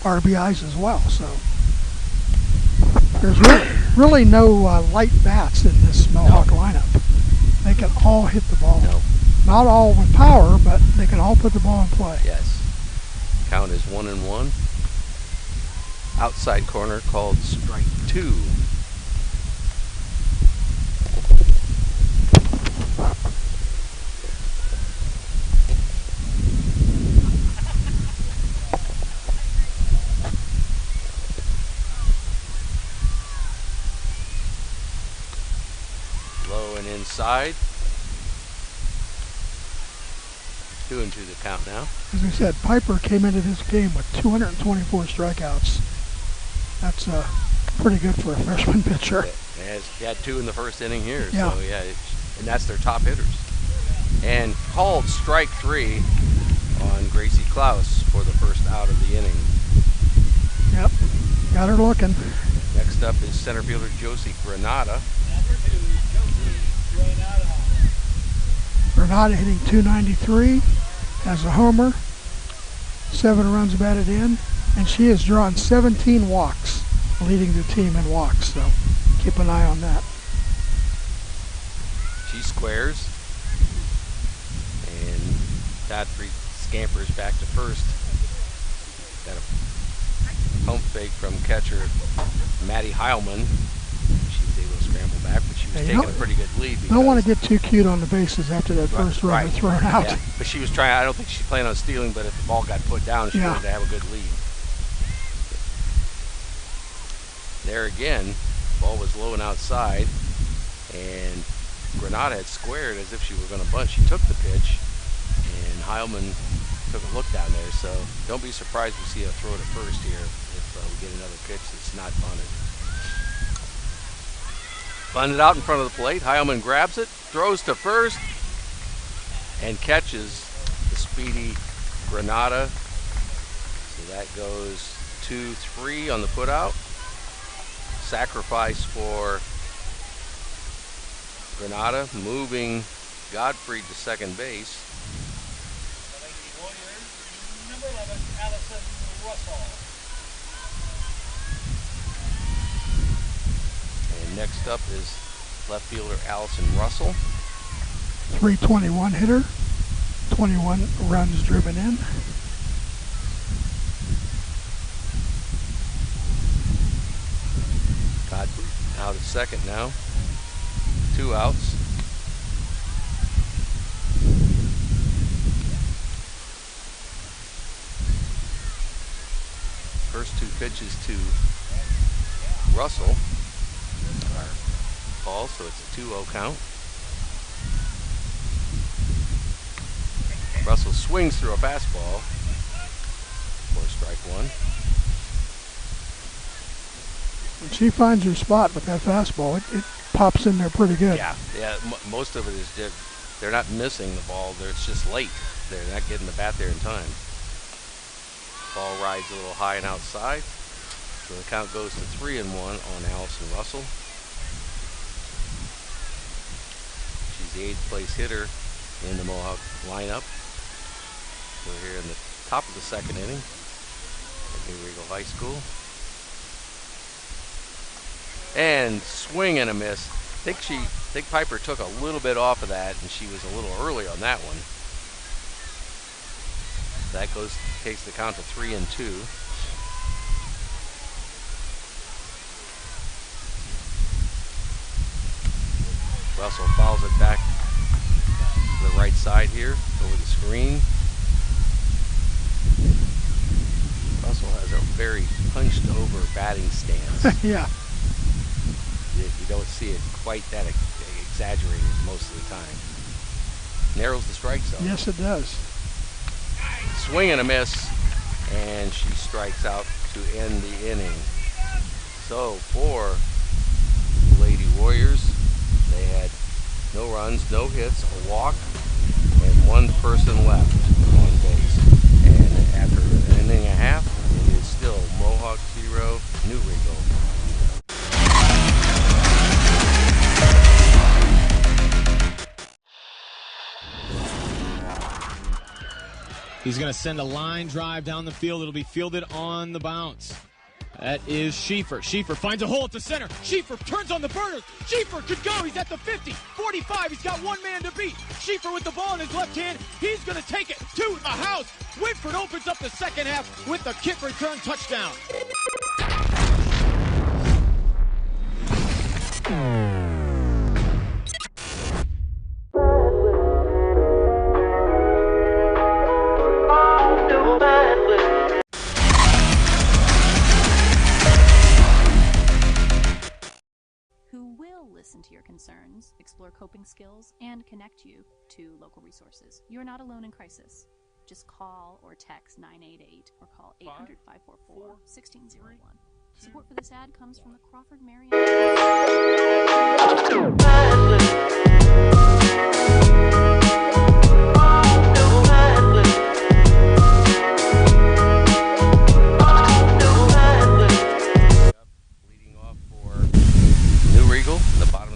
RBIs as well. So there's really no light bats in this Mohawk lineup. They can all hit the ball. No. Not all with power, but they can all put the ball in play. Yes. Count is 1-1. Outside corner called strike 2. Low and inside. 2-2 the count now. As I said, Piper came into this game with 224 strikeouts. That's pretty good for a freshman pitcher. He had 2 in the first inning here. Yeah. So yeah, and that's their top hitters. And called strike 3 on Gracie CLOUSE for the first out of the inning. Yep, got her looking. Next up is center fielder Josie Granada. Granada hitting 293 as a homer, 7 runs batted in, and she has drawn 17 walks, leading the team in walks, so keep an eye on that. She squares, and Godfrey scampers back to first. Got a pump fake from catcher Maddie Heilman. She was able to scramble back, but she was taking a pretty good lead. Don't want to get too cute on the bases after that first runner thrown out. Yeah. But she was trying, I don't think she planned on stealing, but if the ball got put down, she wanted to have a good lead. There again, ball was low and outside, and Granada had squared as if she were going to bunt. She took the pitch, and Heilman took a look down there, so don't be surprised we see a throw to first here if we get another pitch that's not bunted. Bunted out in front of the plate. Heilman grabs it, throws to first, and catches the speedy Granada. So that goes 2-3 on the putout. Sacrifice for Granada, moving Godfrey to second base. Number 11, Allison Russell. And next up is left fielder Allison Russell. 321 hitter, 21 runs driven in. Godfrey out at second now. 2 outs. First 2 pitches to Russell are called, so it's a 2-0 count. Russell swings through a fastball for strike 1. When she finds her spot with that fastball, it pops in there pretty good. Yeah. Most of it is they're not missing the ball. It's just late. They're not getting the bat there in time. Ball rides a little high and outside. So the count goes to 3-1 on Allison Russell. She's the 8th place hitter in the Mohawk lineup. We're here in the top of the second inning at New Riegel High School. And swing and a miss. I think Piper took a little bit off of that, and she was a little early on that one. That takes the count to 3-2. Russell fouls it back to the right side here over the screen. Russell has a very punched over batting stance. Yeah. You don't see it quite that exaggerated most of the time. Narrows the strike zone. Yes, it does. Swing and a miss, and she strikes out to end the inning. So for the Lady Warriors, they had no runs, no hits, a walk, and 1 person left on base. And after an inning and a half, it is still Mohawk 0, New Riegel. He's going to send a line drive down the field. It'll be fielded on the bounce. That is Schieffer. Schieffer finds a hole at the center. Schieffer turns on the burners. Schieffer could go. He's at the 50, 45. He's got one man to beat. Schieffer with the ball in his left hand. He's going to take it to the house. Whitford opens up the second half with the kick return touchdown. Listen to your concerns, explore coping skills, and connect you to local resources. You're not alone in crisis. Just call or text 988 or call 800-544-1601. Support for this ad comes from the Crawford Marion.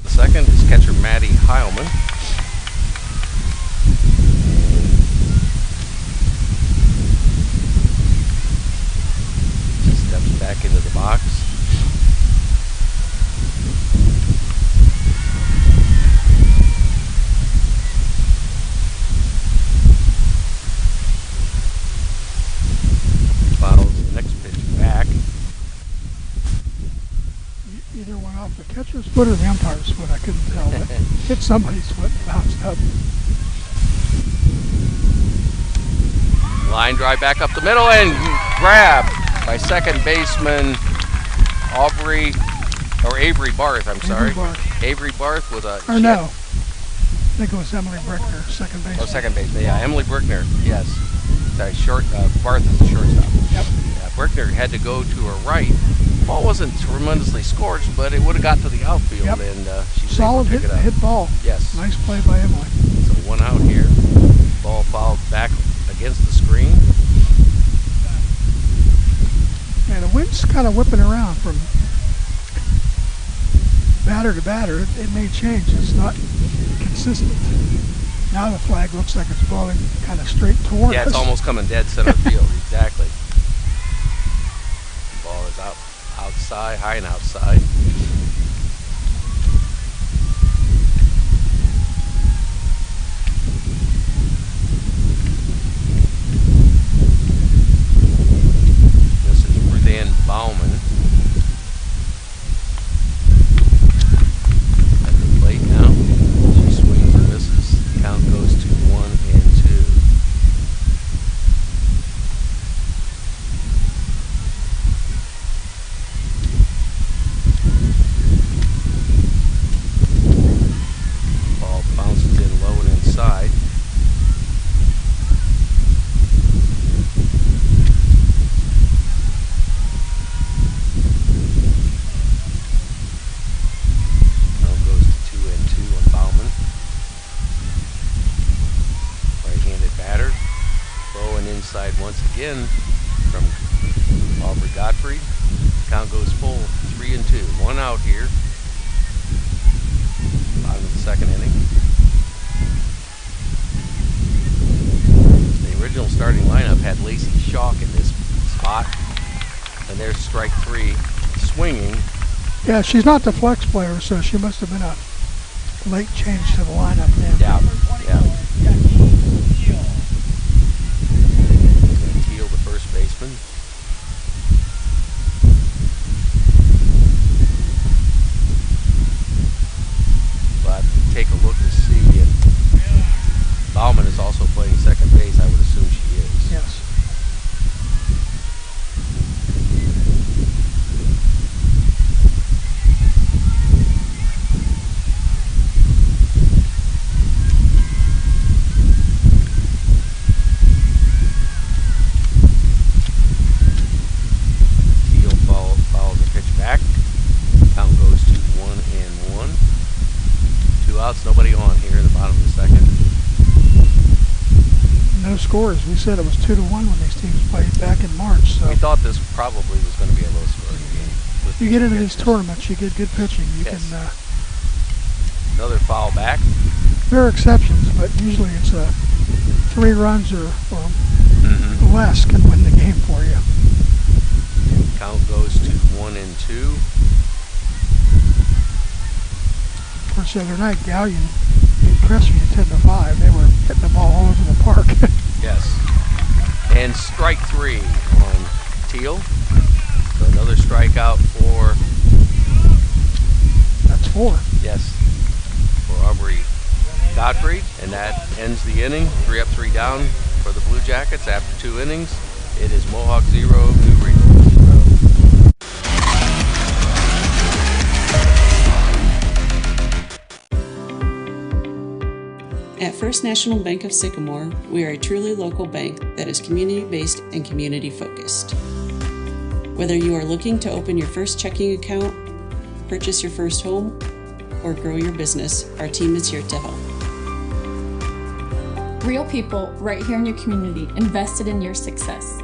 Second is catcher Maddie Heilman. She steps back into the box. Fouls the next pitch back. Either went off the catcher's foot or the umpire's foot. I couldn't tell. It hit somebody's foot and bounced up. Line drive back up the middle and grabbed by second baseman Avery Barth. I'm sorry. Avery Barth with a. Or no. I think it was Emily Brickner, second baseman. Oh, second baseman. Yeah, Emily Brickner. Yes. Sorry, Barth is the shortstop. Yep. Yeah, Brickner had to go to her right. Ball wasn't tremendously scorched, but it would have got to the outfield, yep. And she was solid able to pick it up. hit ball. Yes. Nice play by Emily. So one out here. Ball fouled back against the screen. And the wind's kind of whipping around from batter to batter. It may change. It's not consistent. Now the flag looks like it's blowing kind of straight toward us. Yeah, it's almost coming dead center field. Exactly. Ball is outside, high and outside. This is Ruthann Bauman at the plate now. She swings and misses. Count goes to 1-2. Once again from Aubrey Godfrey. Count goes full, 3-2. One out here. Bottom of the second inning. The original starting lineup had Lacey Schalk in this spot. And there's strike three, swinging. Yeah, she's not the flex player, so she must have been a late change to the lineup then. Yeah, yeah. Baseman. But take a look to see if Bauman is also playing second base. I would assume she is. Yes. Nobody on here in the bottom of the second. No scores. We said it was 2-1 when these teams played back in March. So we thought this probably was going to be a low scoring game. You get into these tournaments, you get good pitching. You yes. can. Another foul back. There are exceptions, but usually it's 3 runs or less can win the game for you. Count goes to 1-2. Of course, the other night, Gallion impressed me at 10-5. They were hitting the ball all over the park. Yes. And strike 3 on Teal. So another strikeout for... That's 4. Yes. For Aubrey Godfrey. And that ends the inning. 3 up, 3 down for the Blue Jackets after 2 innings. It is Mohawk 0, New Riegel 0. At First National Bank of Sycamore, we are a truly local bank that is community-based and community-focused. Whether you are looking to open your first checking account, purchase your first home, or grow your business, our team is here to help. Real people right here in your community invested in your success.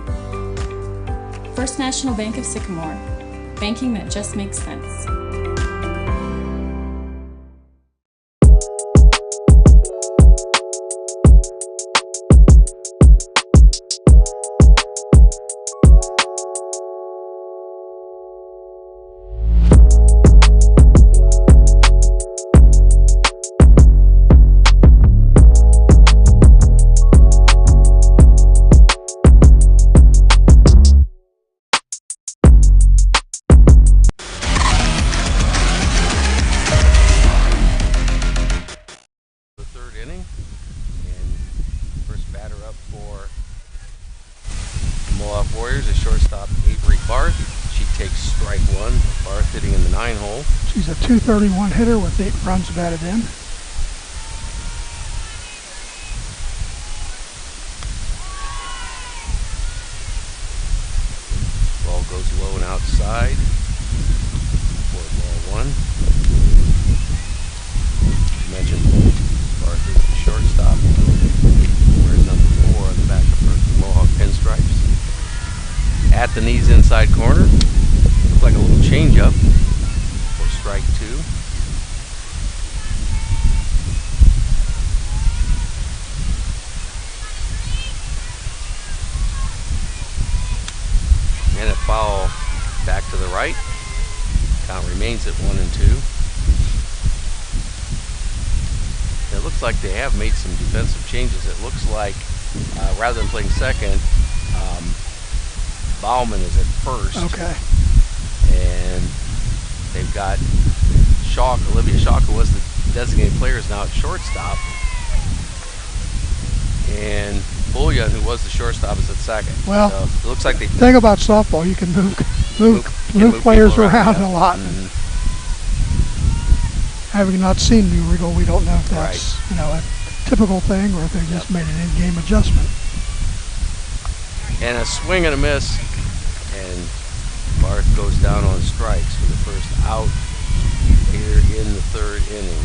First National Bank of Sycamore, banking that just makes sense. Mohawk Warriors, a shortstop, Avery Barth. She takes strike 1. Barth hitting in the 9-hole. She's a .231 hitter with 8 runs batted in. Ball goes low and outside for ball 1. You mentioned Barth is the shortstop. Wears number 4 on the back of her Mohawk pinstripes. At the knees inside corner. Looks like a little changeup for strike 2. And a foul back to the right. Count remains at 1-2. It looks like they have made some defensive changes. It looks like rather than playing second, Bauman is at first. Okay. And they've got Schalk, Olivia Schalk, who was the designated player, is now at shortstop. And Bullion, who was the shortstop, is at second. Well, so it looks like they... The thing about softball, you can move players around a lot. Mm-hmm. Having not seen New Riegel, we don't know if that's a typical thing or if they just made an in-game adjustment. And a swing and a miss, and Barth goes down on strikes for the first out here in the 3rd inning.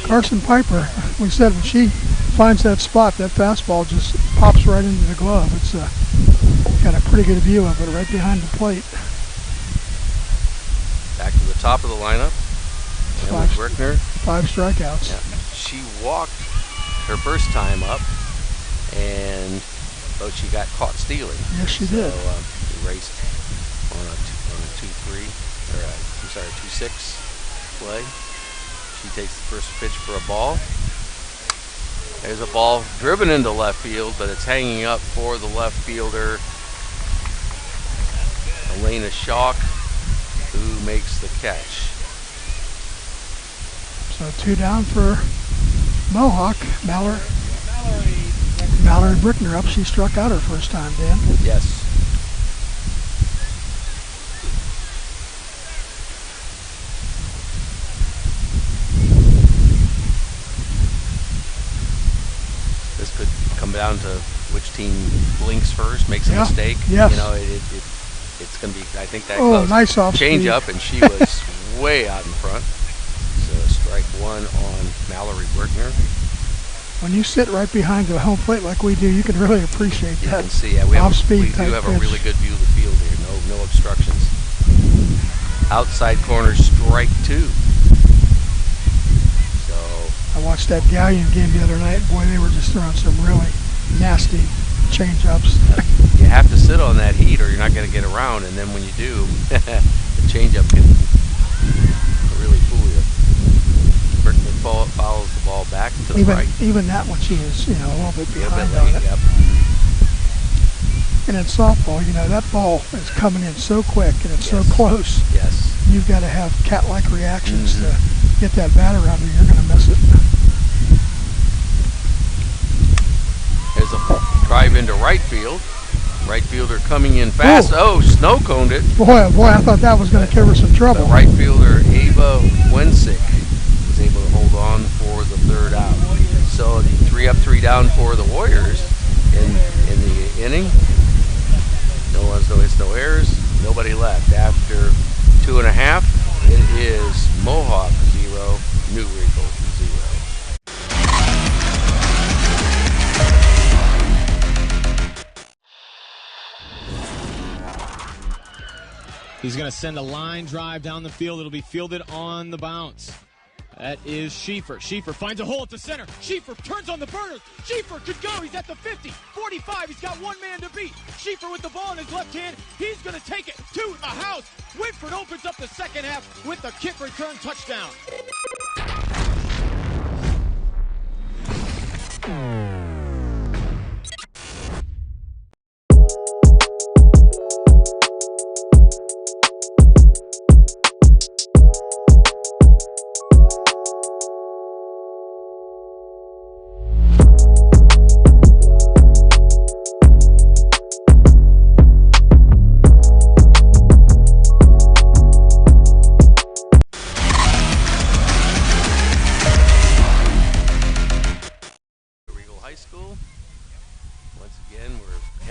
Carson Piper, we said when she finds that spot, that fastball just pops right into the glove. It's got a pretty good view of it right behind the plate. Back to the top of the lineup. 5 Brickner. 5 strikeouts. Yeah. She walked her first time up, but she got caught stealing. Yes, she did. So erased on a 2-3, or a 2-6 play. She takes the first pitch for a ball. There's a ball driven into left field, but it's hanging up for the left fielder, Elena Schalk, who makes the catch. So 2 down for Mohawk. Mallory Brickner up. She struck out her first time, Dan. Yes. This could come down to which team blinks first, makes a mistake. Yes. You know, it's going to be, I think that nice off change speed. up, and she was way out in front. So strike 1 on Mallory Brickner. When you sit right behind the home plate like we do, you can really appreciate that. You can see, we do have a really good view of the field here. No obstructions. Outside corner, strike 2. So I watched that Gallion game the other night. Boy, they were just throwing some really nasty change-ups. You have to sit on that heat or you're not going to get around, and then when you do, the change-up can really fool you. Brickman follows the ball back to the right. Even that one, she was, you know, a little bit behind late, on it. yep. And in softball, you know, that ball is coming in so quick and it's so Yes. close. Yes. You've got to have cat-like reactions to get that batter around, or you're going to miss it. There's a drive into right field. Right fielder coming in fast. Oh, snow coned it. Boy, I thought that was going to give her some trouble. The right fielder, Ava Wensick, was able to hold on for the third out. So 3 up, 3 down for the Warriors in the inning. No runs, no hits, no errors. Nobody left. After 2.5, it is Mohawk 0, New Riegel 0. He's going to send a line drive down the field. It'll be fielded on the bounce. That is Schieffer. Schieffer finds a hole at the center. Schieffer turns on the burners. Schieffer could go. He's at the 50, 45. He's got one man to beat. Schieffer with the ball in his left hand. He's going to take it to the house. Whitford opens up the second half with a kick return touchdown.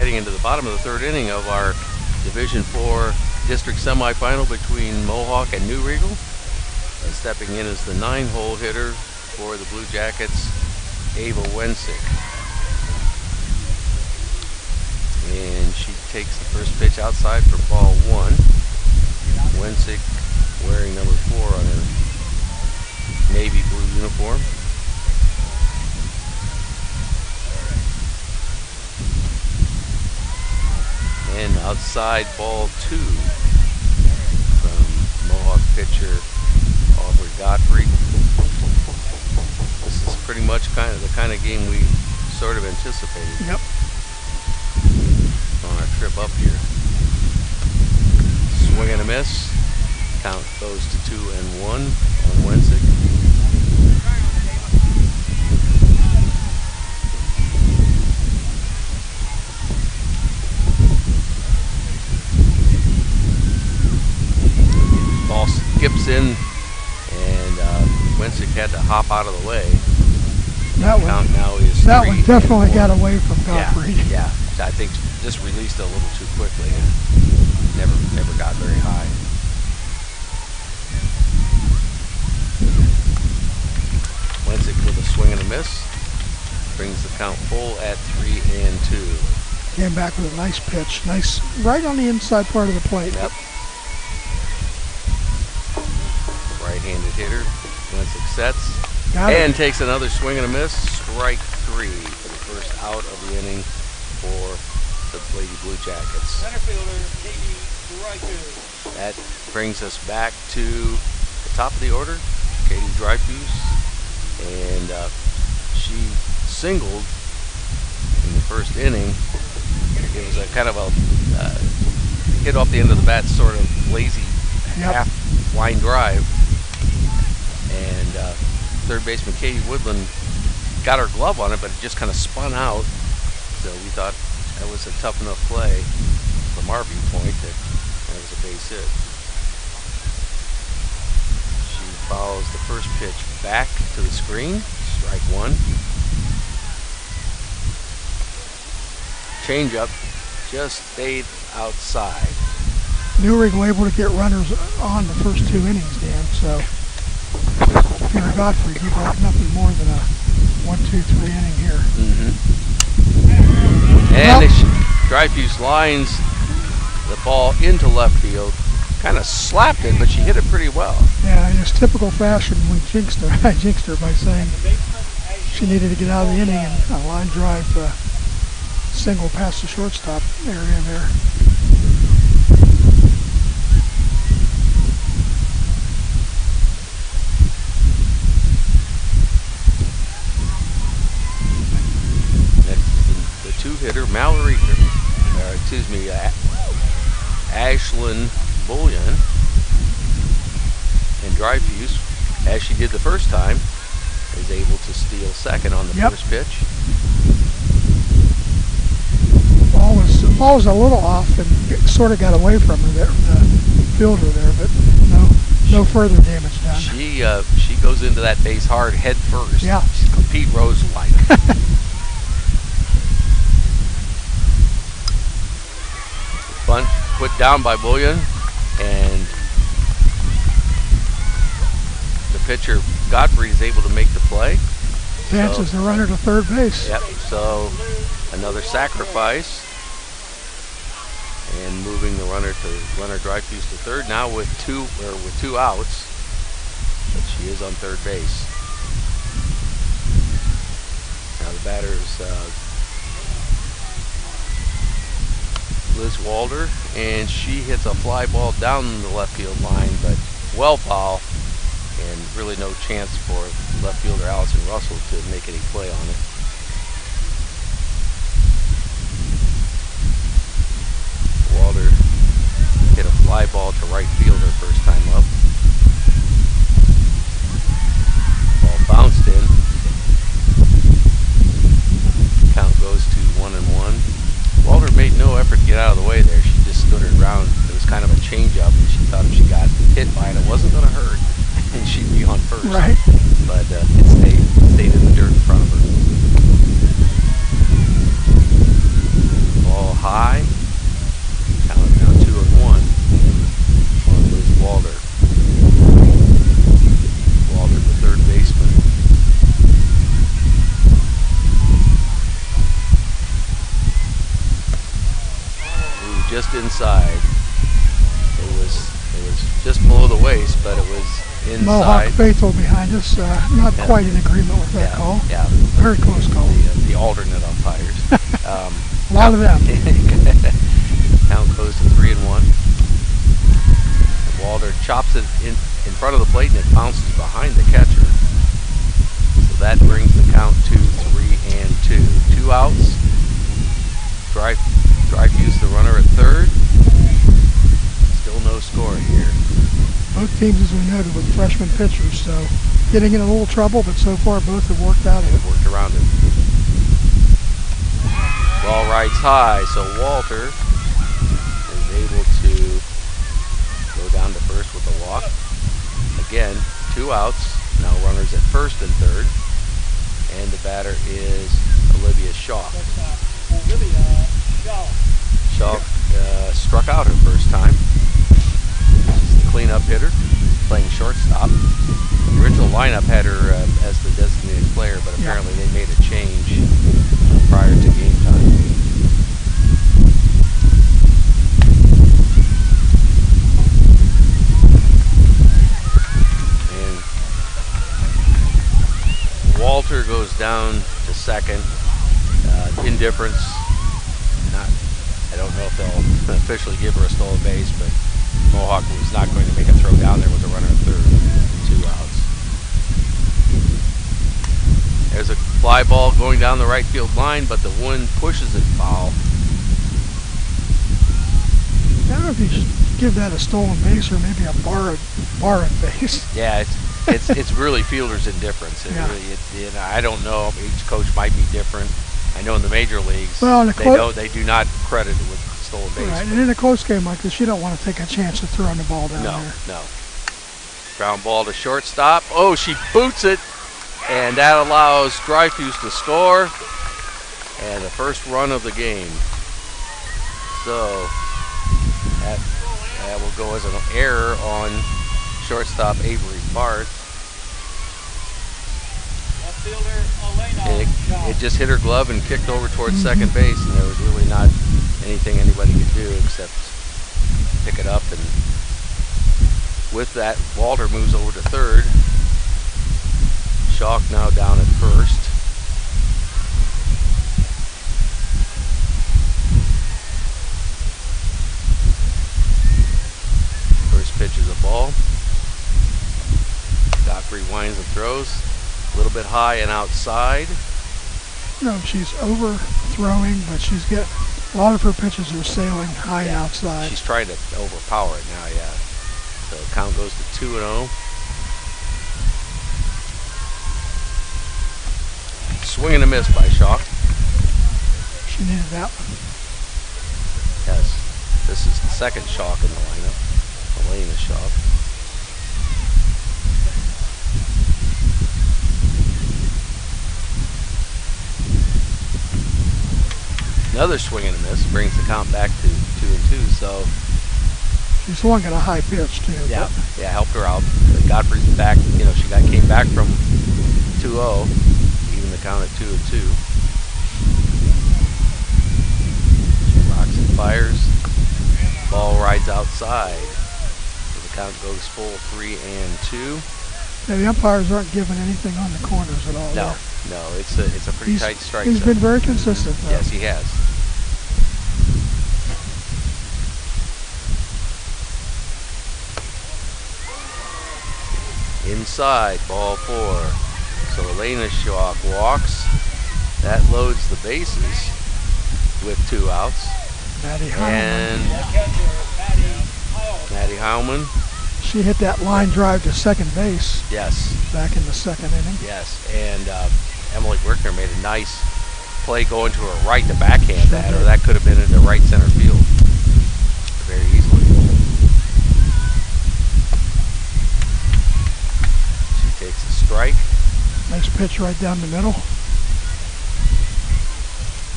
Into the bottom of the third inning of our Division IV District Semifinal between Mohawk and New Riegel. And stepping in is the 9-hole hitter for the Blue Jackets, Ava Wensick. And she takes the first pitch outside for ball 1. Wensick wearing number 4 on her navy blue uniform. And outside ball 2 from Mohawk pitcher Aubrey Godfrey. This is pretty much the kind of game we sort of anticipated. Yep. On our trip up here. Swing and a miss. Count goes to 2-1 on Wensick. Ball skips in, and Wensick had to hop out of the way. That Count now is that 3-1. one definitely got away from Godfrey. Yeah, I think just released a little too quickly and never got very high. Wensick with a swing and a miss brings the count full at 3-2. Came back with a nice pitch, nice right on the inside part of the plate. Yep. Right-handed hitter. Wensick sets and takes another swing and a miss. Strike 3 for the first out of the inning for the Lady Blue Jackets. Center fielder, Katie Dryfuse. That brings us back to the top of the order, Katie Dryfuse, and she singled in the first inning. It was a kind of a hit off the end of the bat, sort of lazy half line drive. And third baseman Katie Woodland got her glove on it, but it just kind of spun out. So we thought that was a tough enough play from our viewpoint that was a base hit. She follows the first pitch back to the screen, strike 1. Changeup just stayed outside. New Riegel able to get runners on the first 2 innings, Dan, so if you're Godfrey, you'd like nothing more than a 1-2-3 inning here. And Dryfuse lines the ball into left field. Kind of slapped it, but she hit it pretty well. Yeah, in his typical fashion, we jinxed her. I jinxed her by saying she needed to get out of the inning, and a line drive single past the shortstop area there. Next is the two-hitter, Mallory, Ashlyn Bullion. And Dryfuse, as she did the first time, is able to steal second on the first pitch. Ball was a little off and sort of got away from her there, the fielder there, but no further damage done. She goes into that base hard head first. Yeah. She's Pete Rose-like. Bunt put down by Bullion, and the pitcher Godfrey is able to make the play. Advances the runner to third base. Yep. So another sacrifice, and moving the runner Dryfuse to third now with two outs, but she is on third base. Now the batter is Liz Walder, and she hits a fly ball down the left field line, but well foul, and really no chance for left fielder Allison Russell to make any play on it. Walder hit a fly ball to right field her first time up. Ball bounced in. Count goes to 1-1. Walder made no effort to get out of the way there. She just stood her ground. It was kind of a change-up, and she thought if she got hit by it, it wasn't going to hurt, and she'd be on first. Right. But it stayed in the dirt in front of her. Ball high. Count now 2-1 on Liz Walder. Walder, the third baseman. Just inside. It was just below the waist, but it was inside. Mohawk faithful behind us, not quite in agreement with that call. Yeah, very close call. The alternate umpires. A lot of them. Count goes to 3-1. Walder chops it in front of the plate, and it bounces behind the catcher. So that brings the count to 3-2. 2 outs. Dryfuse the runner at third. Still no score here. Both teams, as we noted, with freshman pitchers, so getting in a little trouble, but so far both have worked out of it. Worked around it. Ball rides high, so Walter is able to go down to first with a walk. Again, 2 outs. Now runners at first and third. And the batter is Olivia Shaw. Shaw struck out her first time. She's the cleanup hitter, playing shortstop. The original lineup had her as the designated player, but apparently they made a change prior to game time. And Walter goes down to second. Indifference. I don't know if they'll officially give her a stolen base, but Mohawk was not going to make a throw down there with the runner at third. 2 outs. There's a fly ball going down the right field line, but the wind pushes it foul. I don't know if you should give that a stolen base or maybe a borrowed base. Yeah, it's really fielder's indifference. I don't know. Each coach might be different. I know in the major leagues, they do not credit it with stolen base. Right, and in a close game like this, you don't want to take a chance of throwing the ball down there. No. Ground ball to shortstop. Oh, she boots it, and that allows Dryfuse to score, and the first run of the game. So that will go as an error on shortstop Avery Barth. It just hit her glove and kicked over towards second base, and there was really not anything anybody could do except pick it up. And with that, Walter moves over to third. Schalk now down at first. Jeffrey winds and throws. A little bit high and outside. No, she's overthrowing, but she's got a lot of her pitches are sailing high and outside. She's trying to overpower it now, yeah. So count goes to 2-0. Swing and a miss by Shaw. She needed that one. Yes, this is the second Shaw in the lineup. Elena Shaw. Another swing and a miss brings the count back to 2-2. So she's swung at a high pitch too. Yeah, helped her out. Godfrey's back. You know, she came back from 2-0, even the count at 2-2. She rocks and fires. Ball rides outside. So the count goes full 3-2. Yeah, the umpires aren't giving anything on the corners at all. No, it's a pretty tight strike. He's been very consistent, though. Yes, he has. Inside, ball 4. So Elena Shaw walks. That loads the bases with 2 outs. And Maddie Heilman. She hit that line drive to second base. Yes. Back in the second inning. Yes, and Emily Brickner made a nice play going to her right to backhand that, or that could have been into right center field very easily. She takes a strike. Nice pitch right down the middle.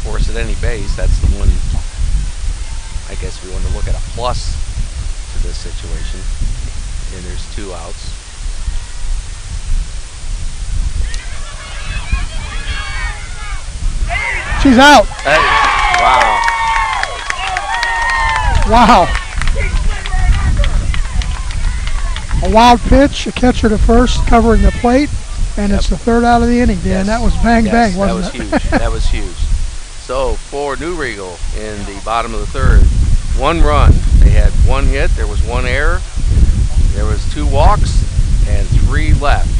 Force at any base, that's the one, I guess we want to look at a plus to this situation. And there's 2 outs. She's out. Hey, wow. Wow. A wild pitch, a catcher to first covering the plate, and it's the 3rd out of the inning, Dan. Yes. That was bang, bang, wasn't it? That was huge. That was huge. So for New Riegel in the bottom of the 3rd, 1 run. They had 1 hit. There was 1 error. There was 2 walks and 3 left.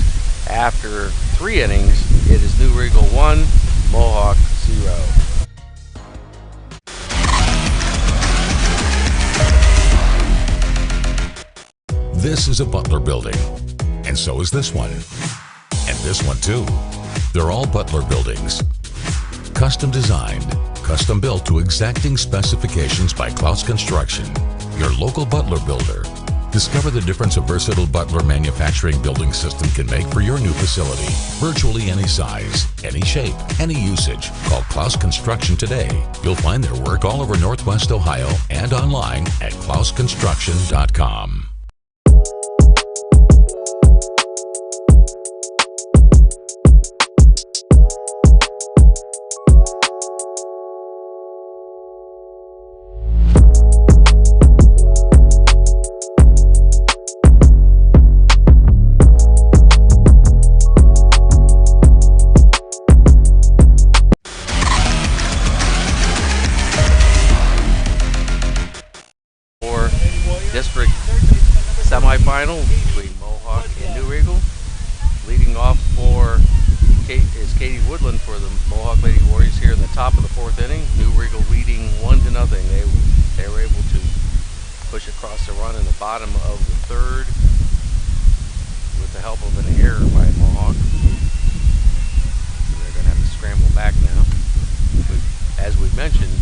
After 3 innings, it is New Riegel 1, Mohawk 0. This is a Butler building, and so is this one. And this one too. They're all Butler buildings. Custom designed, custom built to exacting specifications by CLOUSE Construction, your local Butler builder. Discover the difference a versatile Butler manufacturing building system can make for your new facility. Virtually any size, any shape, any usage. Call CLOUSE Construction today. You'll find their work all over Northwest Ohio and online at CLOUSEConstruction.com. District Semifinal between Mohawk and New Riegel. Leading off is Katie Woodland for the Mohawk Lady Warriors here in the top of the 4th inning. New Riegel leading 1-0. They were able to push across the run in the bottom of the 3rd with the help of an error by Mohawk. So they're going to have to scramble back now. As we mentioned,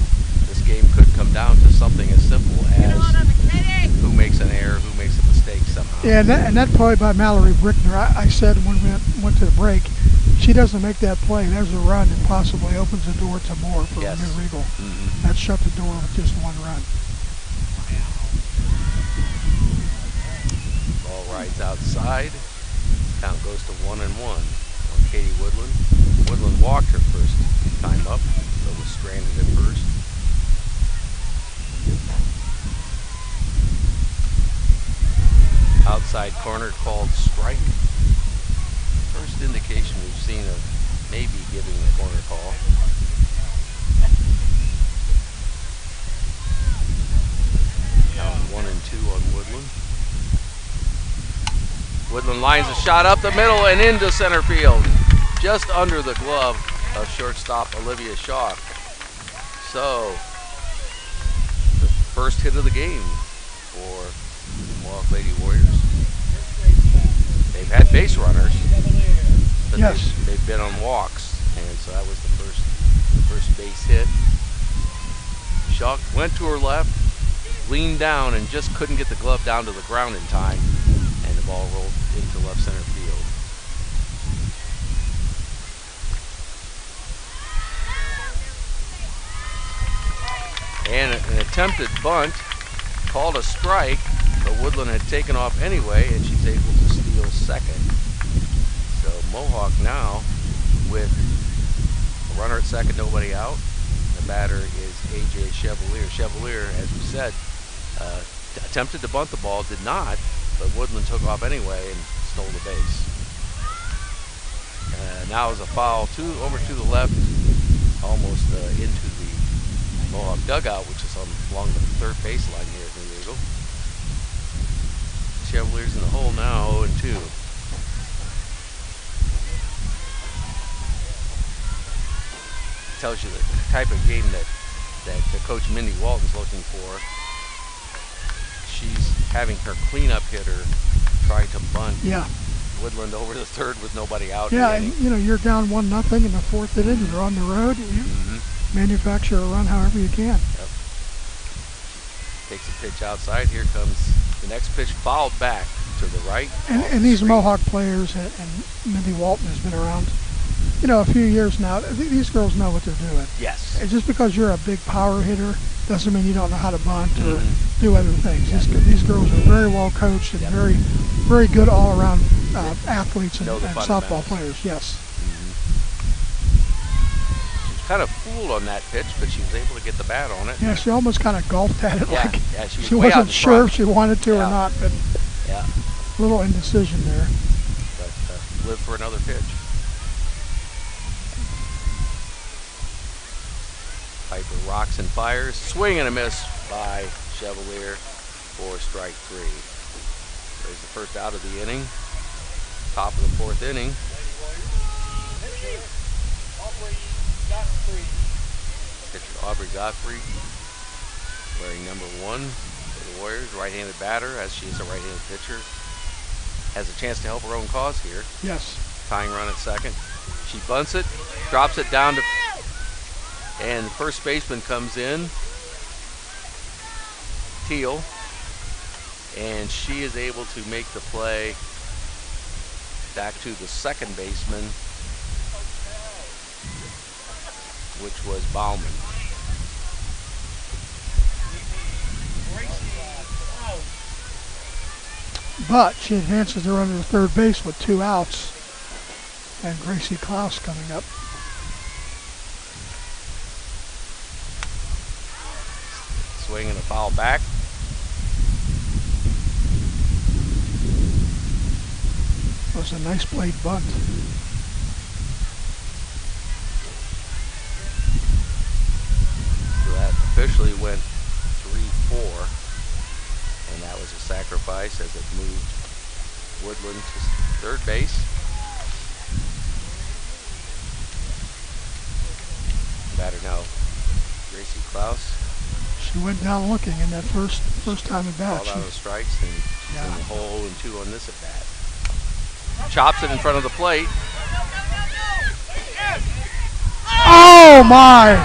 this game could come down to something as simple as who makes an error, who makes a mistake somehow. Yeah, and that play by Mallory Brickner, I said when we went to the break, she doesn't make that play, there's a run and possibly opens the door to more for New Riegel. That shut the door with just 1 run. Ball rides outside. Count goes to 1-1 on Katie Woodland. Woodland walked her first time up, so was stranded at first. Outside corner called strike. First indication we've seen of maybe giving the corner call. Count 1-2 on Woodland. Woodland lines a shot up the middle and into center field, just under the glove of shortstop Olivia Shaw. So, the first hit of the game for Mohawk Lady Warriors. They've had base runners, but yes, they've been on walks, and so that was the first base hit. Shaw went to her left, leaned down, and just couldn't get the glove down to the ground in time, and the ball rolled into left center field. And an attempted bunt, called a strike, but Woodland had taken off anyway, and she's able to steal second. So Mohawk now with a runner at second, nobody out. The batter is AJ Chevalier. Chevalier, as we said, attempted to bunt the ball, did not, but Woodland took off anyway and stole the base. Now is a foul over to the left, almost into the Mohawk dugout, which is along the third baseline here at New Riegel. Chevalier's in the hole now, 0-2. Tells you the type of game that Coach Mindy Walton's looking for. She's having her cleanup hitter try to bunt Woodland over the third with nobody out. Yeah, and, you know, you're down 1-0 in the fourth inning. You're on the road. You manufacture a run however you can. Yep. Takes a pitch outside. Here comes the next pitch, fouled back to the right. And these Mohawk players, and Mindy Walton has been around, you know, a few years now. These girls know what they're doing. Yes. And just because you're a big power hitter doesn't mean you don't know how to bunt or do other things. These girls are very well coached and very, very good all-around athletes and softball players. Yes. She was kind of fooled on that pitch, but she was able to get the bat on it. Yeah, she almost kind of golfed at it. Yeah, like she wasn't sure if she wanted to or not, but a little indecision there. But live for another pitch. Piper rocks and fires. Swing and a miss by Chevalier for strike 3. There's the first out of the inning. Top of the fourth inning. Pitcher Aubrey Godfrey, wearing number 1 for the Warriors, right-handed batter, as she is a right-handed pitcher. Has a chance to help her own cause here. Yes. Tying run at second. She bunts it, drops it down to, and the first baseman comes in, Teal, and she is able to make the play back to the second baseman, which was Bauman. But she advances her under the third base with 2 outs, and Gracie CLOUSE coming up. Swing and a foul back. It was a nice played bunt. So that officially went 3-4, and that was a sacrifice as it moved Woodland to third base. Batter now, Gracie CLOUSE. She went down looking in that first time at bat. Called out of strikes, and she's in the hole 0-2 on this at bat. Chops it in front of the plate. Oh my!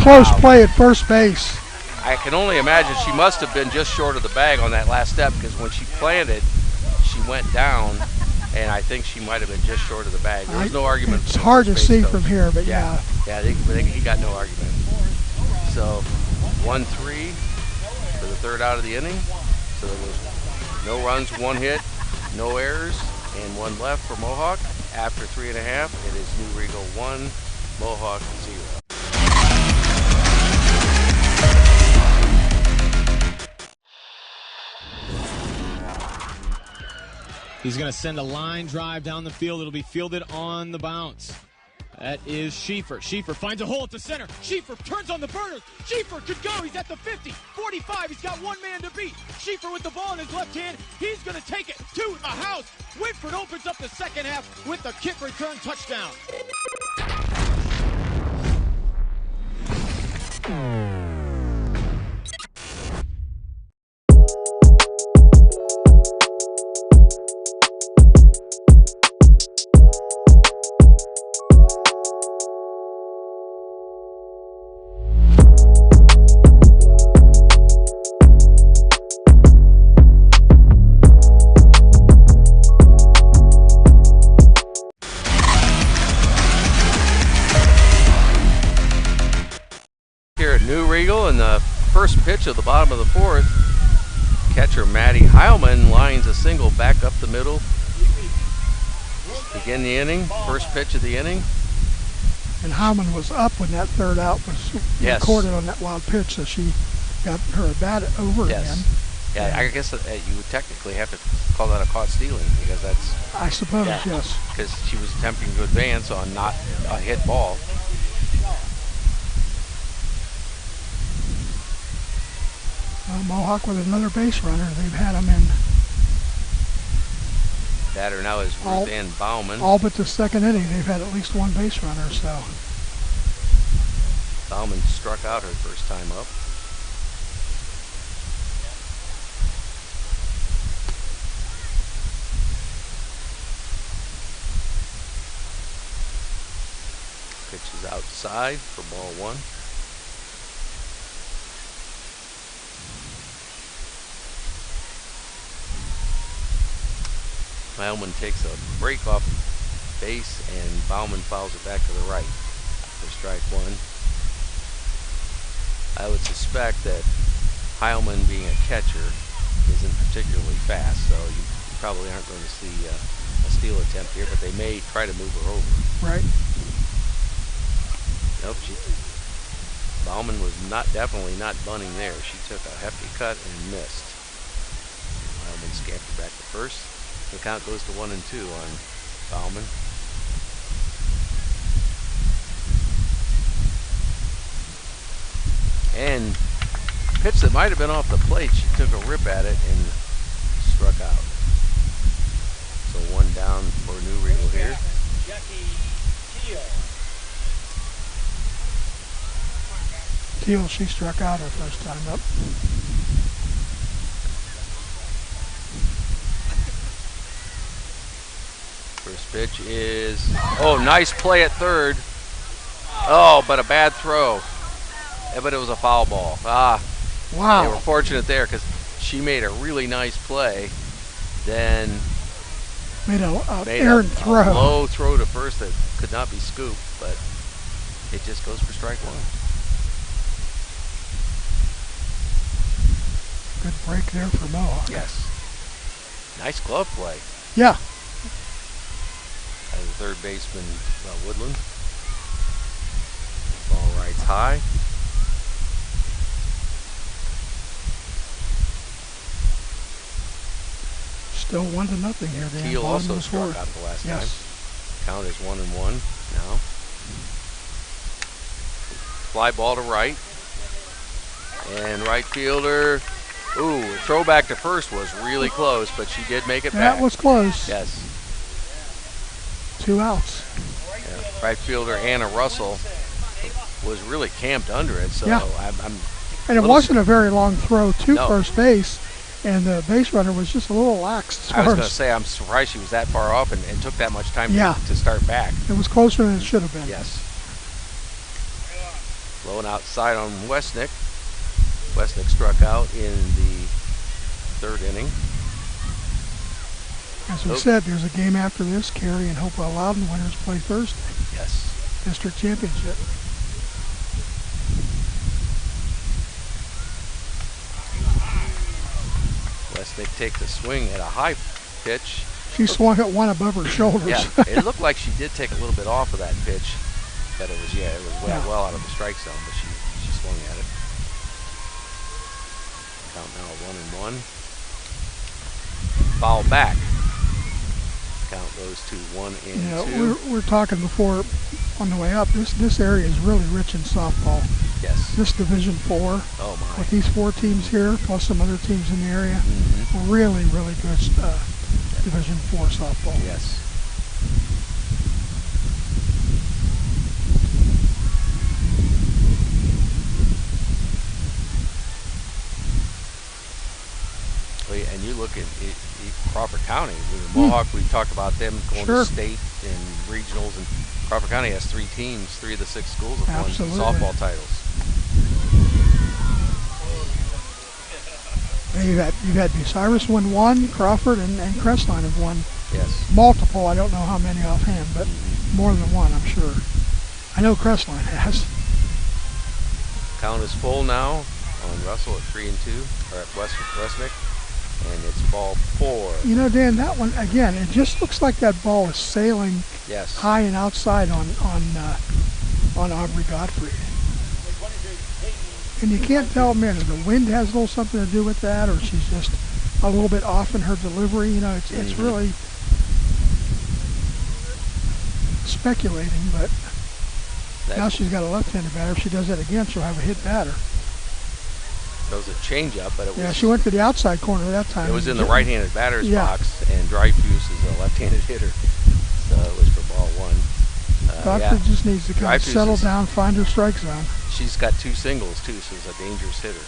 Close play at first base. I can only imagine she must have been just short of the bag on that last step, because when she planted, she went down, and I think she might have been just short of the bag. There was no argument. It's hard to see from here, but yeah. Yeah, he got no argument. So 1-3 for the third out of the inning. So there was no runs, 1 hit, no errors, and 1 left for Mohawk. After 3.5, it is New Riegel 1, Mohawk 0. He's going to send a line drive down the field. It'll be fielded on the bounce. That is Schieffer. Schieffer finds a hole at the center. Schieffer turns on the burners. Schieffer could go. He's at the 50, 45. He's got one man to beat. Schieffer with the ball in his left hand. He's going to take it to the house. Whitford opens up the second half with the kick return touchdown. Riegel in the first pitch of the bottom of the fourth. Catcher Maddie Heilman lines a single back up the middle. Begin the inning, first pitch of the inning. And Heilman was up when that third out was recorded on that wild pitch, so she got her bat over again. Yeah, I guess you would technically have to call that a caught stealing because that's. I suppose, yes. Because she was attempting to advance on not a hit ball. Mohawk with another base runner. They've had them in. Batter now is Ruth Ann Bauman. All but the second inning, they've had at least one base runner. So Bauman struck out her first time up. Pitch is outside for ball one. Heilman takes a break off base and Bauman fouls it back to the right for strike one. I would suspect that Heilman, being a catcher, isn't particularly fast, so you probably aren't going to see a steal attempt here, but they may try to move her over. Right. Nope, Bauman was definitely not bunting there. She took a hefty cut and missed. Heilman scampered back to first. The count goes to 1-2 on Bauman. And pitch that might have been off the plate, she took a rip at it and struck out. So one down for New Riegel here. Teal, she struck out her first time up. First pitch is, nice play at third. But a bad throw. Yeah, but it was a foul ball. Wow. They were fortunate there because she made a really nice play. Then made a low throw to first that could not be scooped, but it just goes for strike one. Good break there for Mohawk. Yes. Nice glove play. Yeah. As the third baseman, Woodland. Ball rides high. Still 1-0 here. Teal also struck out the last time. Count is 1-1 now. Fly ball to right. And right fielder. Throw back to first was really close, but she did make it back. That was close. Yes. 2 outs. Yeah. Right fielder Anna Russell was really camped under it, so and it wasn't a very long throw to first base, and the base runner was just a little lax. I was going to say, I'm surprised she was that far off and took that much time to start back. It was closer than it should have been. Yes. Blowing outside on Westnick. Westnick struck out in the third inning. As we said, there's a game after this. Cary and Hopewell Loudon winners play Thursday. Yes. District championship. Westnick takes a swing at a high pitch. She swung at one above her shoulders. Yeah, it looked like she did take a little bit off of that pitch, but it was well out of the strike zone, but she swung at it. Count now 1-1. Foul back. Count those to 1 and You know, 2. we're talking before on the way up. This area is really rich in softball. Yes. This Division 4, Oh my. with these 4 teams here, plus some other teams in the area, really, really good Division 4 softball. Yes. And you look at Crawford County, with Mohawk, we talked about them going to state and regionals, and Crawford County has 3 teams, 3 of the 6 schools have won softball titles. You've had Bucyrus win 1, Crawford and Crestline have won multiple. I don't know how many offhand, but more than 1, I'm sure. I know Crestline has. Count is full now on Russell at 3 and 2, or at Westnick. And it's ball 4. You know, Dan, that one again. It just looks like that ball is sailing high and outside on Aubrey Godfrey. And you can't tell, man, if the wind has a little something to do with that, or she's just a little bit off in her delivery. You know, it's really speculating. But now she's got a left-handed batter. If she does that again, she'll have a hit batter. Those a changeup, but it was. Yeah, she went to the outside corner that time. It was in the right-handed batter's box, and Dryfuse is a left-handed hitter, so it was for ball 1. Doctor just needs to kind of settle down, find her strike zone. She's got 2 singles too, so she's a dangerous hitter.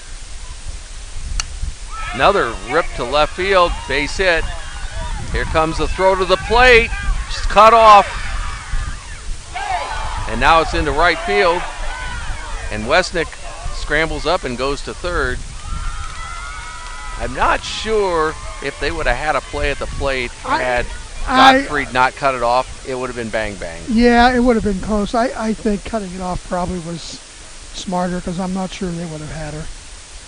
Another rip to left field, base hit. Here comes the throw to the plate. She's cut off, and now it's into right field, and Westnick scrambles up and goes to third. I'm not sure if they would have had a play at the plate had Gottfried not cut it off. It would have been bang bang. Yeah, it would have been close. I think cutting it off probably was smarter, because I'm not sure they would have had her.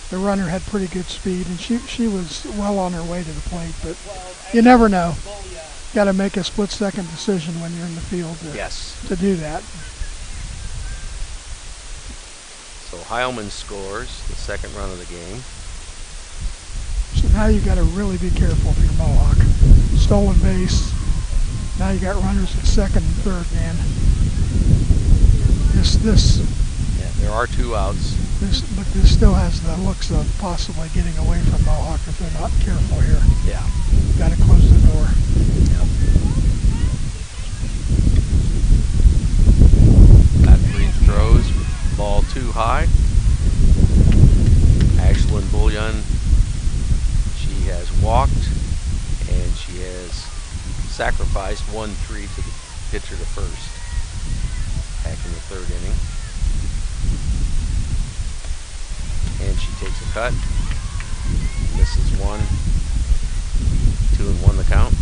The runner had pretty good speed, and she was well on her way to the plate, but you never know. Got to make a split-second decision when you're in the field to do that. So Heilman scores the 2nd run of the game. So now you got to really be careful if you're Mohawk. Stolen base. Now you got runners at 2nd and 3rd, man. Yeah, there are 2 outs. But this still has the looks of possibly getting away from Mohawk if they're not careful here. Yeah. Got to close the door. Yep. Gottfried throws. Ball 2 high. Ashlyn Bullion, she has walked, and she has sacrificed 1-3 to the pitcher to first. Back in the 3rd inning. And she takes a cut. Misses 1. 2-1 the count.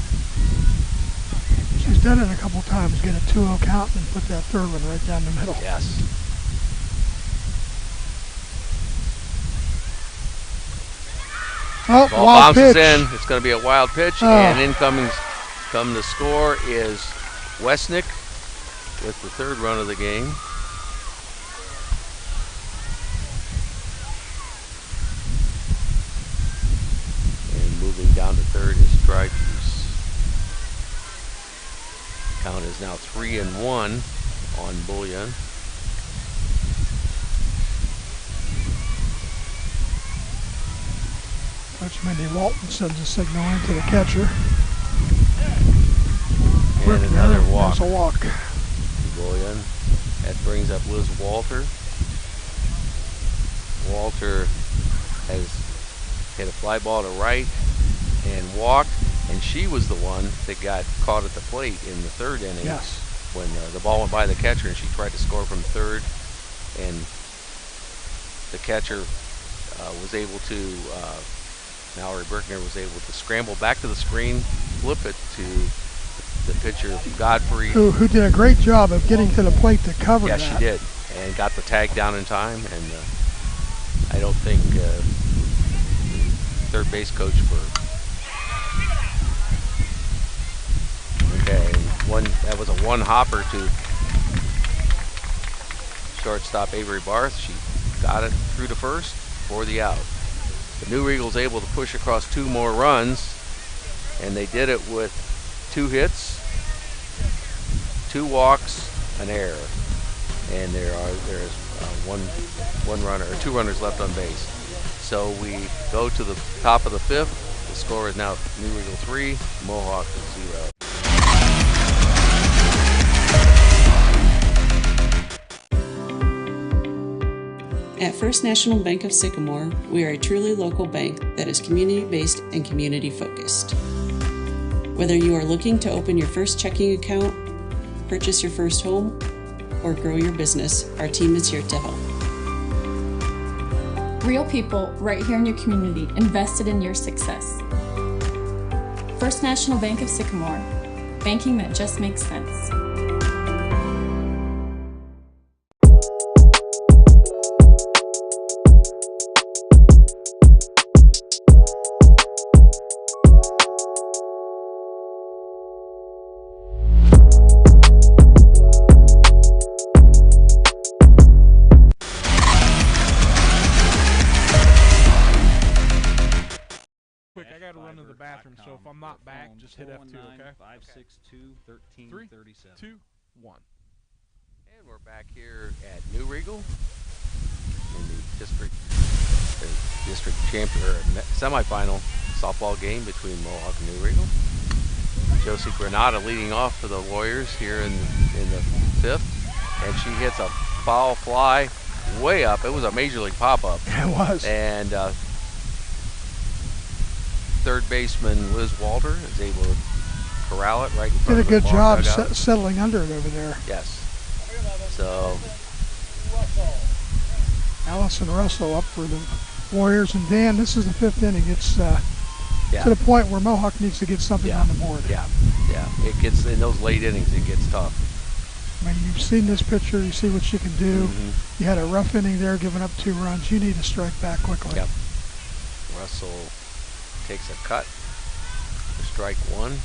She's done it a couple times. Get a 2-0 count and put that 3rd one right down the middle. Yes. Oh, ball wild bounces pitch. in. It's going to be a wild pitch, and incoming come to score is Westnick with the 3rd run of the game. And moving down to 3rd is Dryfuse. Count is now 3-1 on Bullion. Coach Mindy Walton sends a signal into the catcher. And another walk. There's a walk. Bullion. That brings up Liz Walter. Walter has hit a fly ball to right and walked, and she was the one that got caught at the plate in the 3rd inning. Yes. When the ball went by the catcher and she tried to score from 3rd, and the catcher was able to Mallory Berkner was able to scramble back to the screen, flip it to the pitcher, Godfrey. Who did a great job of getting to the plate to cover that. Yes, she did, and got the tag down in time. And I don't think the 3rd base coach that was a 1-hopper to shortstop Avery Barth. She got it through to first for the out. The New Riegel's able to push across 2 more runs, and they did it with 2 hits, 2 walks, an error, and there's one runner or 2 runners left on base. So we go to the top of the 5th. The score is now New Riegel 3, Mohawk 0. At First National Bank of Sycamore, we are a truly local bank that is community-based and community-focused. Whether you are looking to open your first checking account, purchase your first home, or grow your business, our team is here to help. Real people right here in your community invested in your success. First National Bank of Sycamore, banking that just makes sense. I gotta run to the bathroom, so if I'm not back, just hit F2, okay? 562-1337. 2, 1. And we're back here at New Riegel in the district champion or semifinal softball game between Mohawk and New Riegel. Josie Granada leading off for the Warriors here in the 5th, and she hits a foul fly way up. It was a major league pop-up. It was. And third baseman Liz Walter is able to corral it right in front Did a of the good job dugout. settling under it over there. Yes. So Allison Russell up for the Warriors. And Dan, this is the 5th inning. It's to the point where Mohawk needs to get something on the board. Yeah. It gets, in those late innings, it gets tough. I mean, you've seen this pitcher. You see what she can do. Mm-hmm. You had a rough inning there, giving up 2 runs. You need to strike back quickly. Yep. Russell takes a cut for strike 1.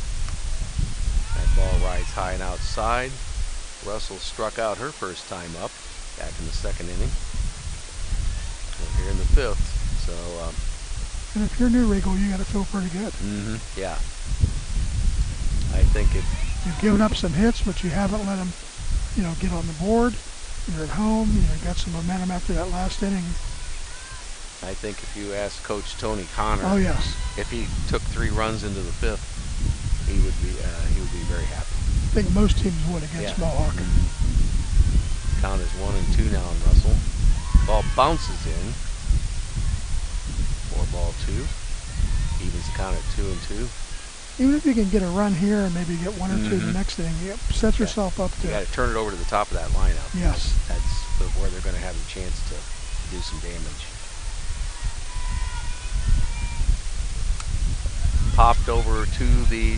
That ball rides high and outside. Russell struck out her first time up back in the 2nd inning. We're here in the 5th. So and if you're New Riegel, you got to feel pretty good. yeah. I think you've given up some hits, but you haven't let them, get on the board. You're at home. You got some momentum after that last inning. I think if you ask Coach Tony Connor, oh yes, if he took 3 runs into the 5th, he would be very happy. I think most teams would against Mohawk. Count is 1-2 now on Russell. Ball bounces in for ball 2. Evens the count at 2-2. Even if you can get a run here and maybe get 1 or 2 the next inning, you set yourself up to. You got to turn it over to the top of that lineup. Yes, that's where they're going to have a chance to do some damage. Popped over to the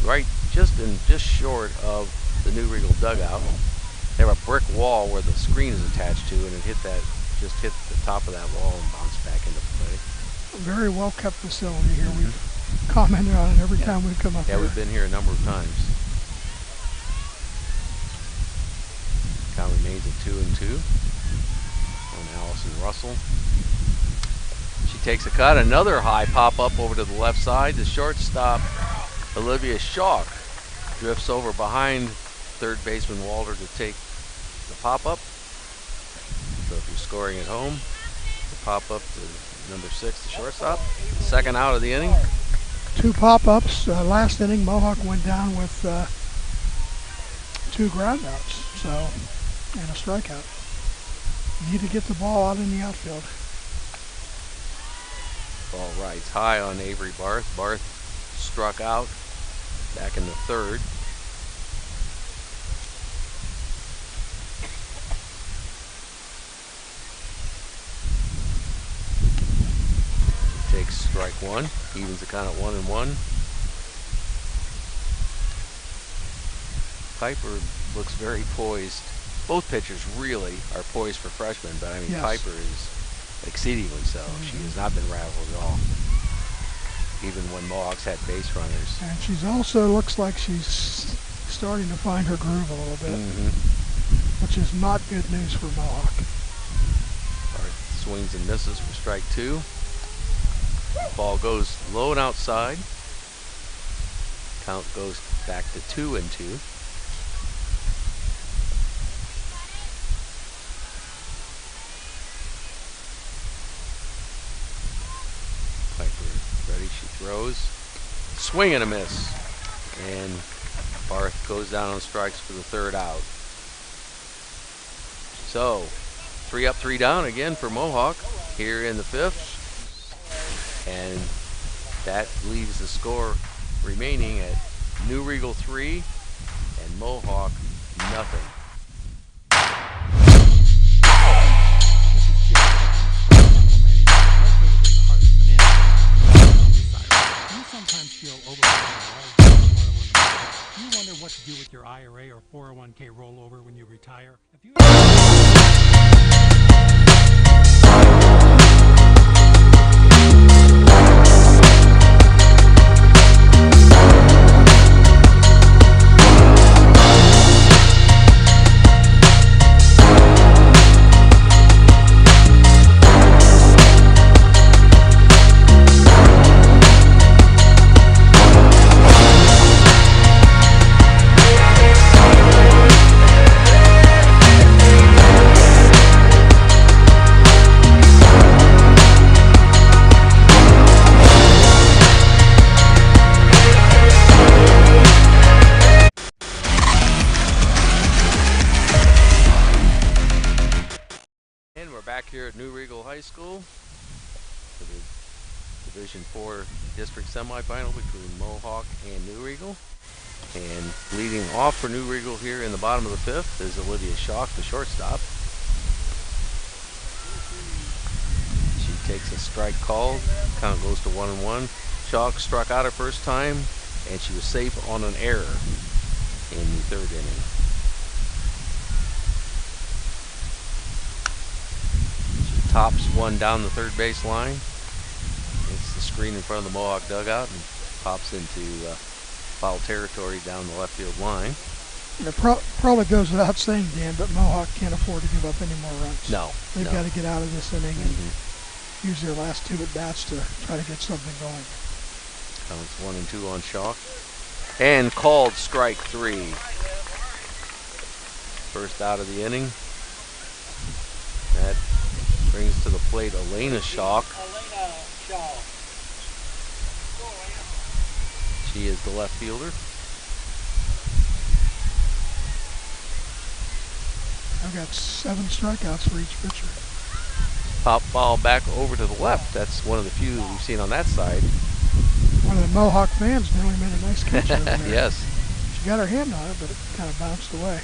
right, just short of the New Riegel dugout. They have a brick wall where the screen is attached to, and it hit the top of that wall and bounced back into play. A very well kept facility here. We've commented on it every time we come up here. Yeah, we've been here a number of times. Count remains at 2-2 on Allison Russell. She takes a cut, another high pop-up over to the left side. The shortstop, Olivia Shaw, drifts over behind third baseman Walter to take the pop-up. So if you're scoring at home, the pop-up to number 6, the shortstop. Second out of the inning. 2 pop-ups. Last inning, Mohawk went down with 2 groundouts, and a strikeout. You need to get the ball out in the outfield. Ball rides high on Avery Barth. Barth struck out back in the 3rd. Takes strike 1, evens the count at 1-1. Piper looks very poised. Both pitchers really are poised for freshmen, but I mean, yes. Piper is exceedingly so. She has not been rattled at all, even when Mohawks had base runners. And she's also looks like she's starting to find her groove a little bit, which is not good news for Mohawk. Barth swings and misses for strike 2. Ball goes low and outside. Count goes back to 2-2. Piper ready, she throws. Swing and a miss. And Barth goes down on strikes for the third out. So, 3 up, 3 down again for Mohawk here in the 5th. And that leaves the score remaining at New Riegel 3 and Mohawk nothing. You sometimes feel overwhelmed. You wonder what to do with your IRA or 401k rollover when you retire. If you here at New Riegel High School for the Division 4 District Semifinal between Mohawk and New Riegel. And leading off for New Riegel here in the bottom of the 5th is Olivia Schock, the shortstop. She takes a strike called. Count goes to 1-1. Schock struck out her first time, and she was safe on an error in the 3rd inning. Tops one down the 3rd base line. It's the screen in front of the Mohawk dugout and pops into foul territory down the left field line. It probably goes without saying, Dan, but Mohawk can't afford to give up any more runs. No. They've got to get out of this inning and use their last 2 at-bats to try to get something going. Counts 1-2 on Schock. And called strike 3. First out of the inning. That brings to the plate Elena Schock. She is the left fielder. I've got 7 strikeouts for each pitcher. Pop ball back over to the left. That's one of the few we've seen on that side. One of the Mohawk fans nearly made a nice catch over there. Yes. She got her hand on it, but it kind of bounced away.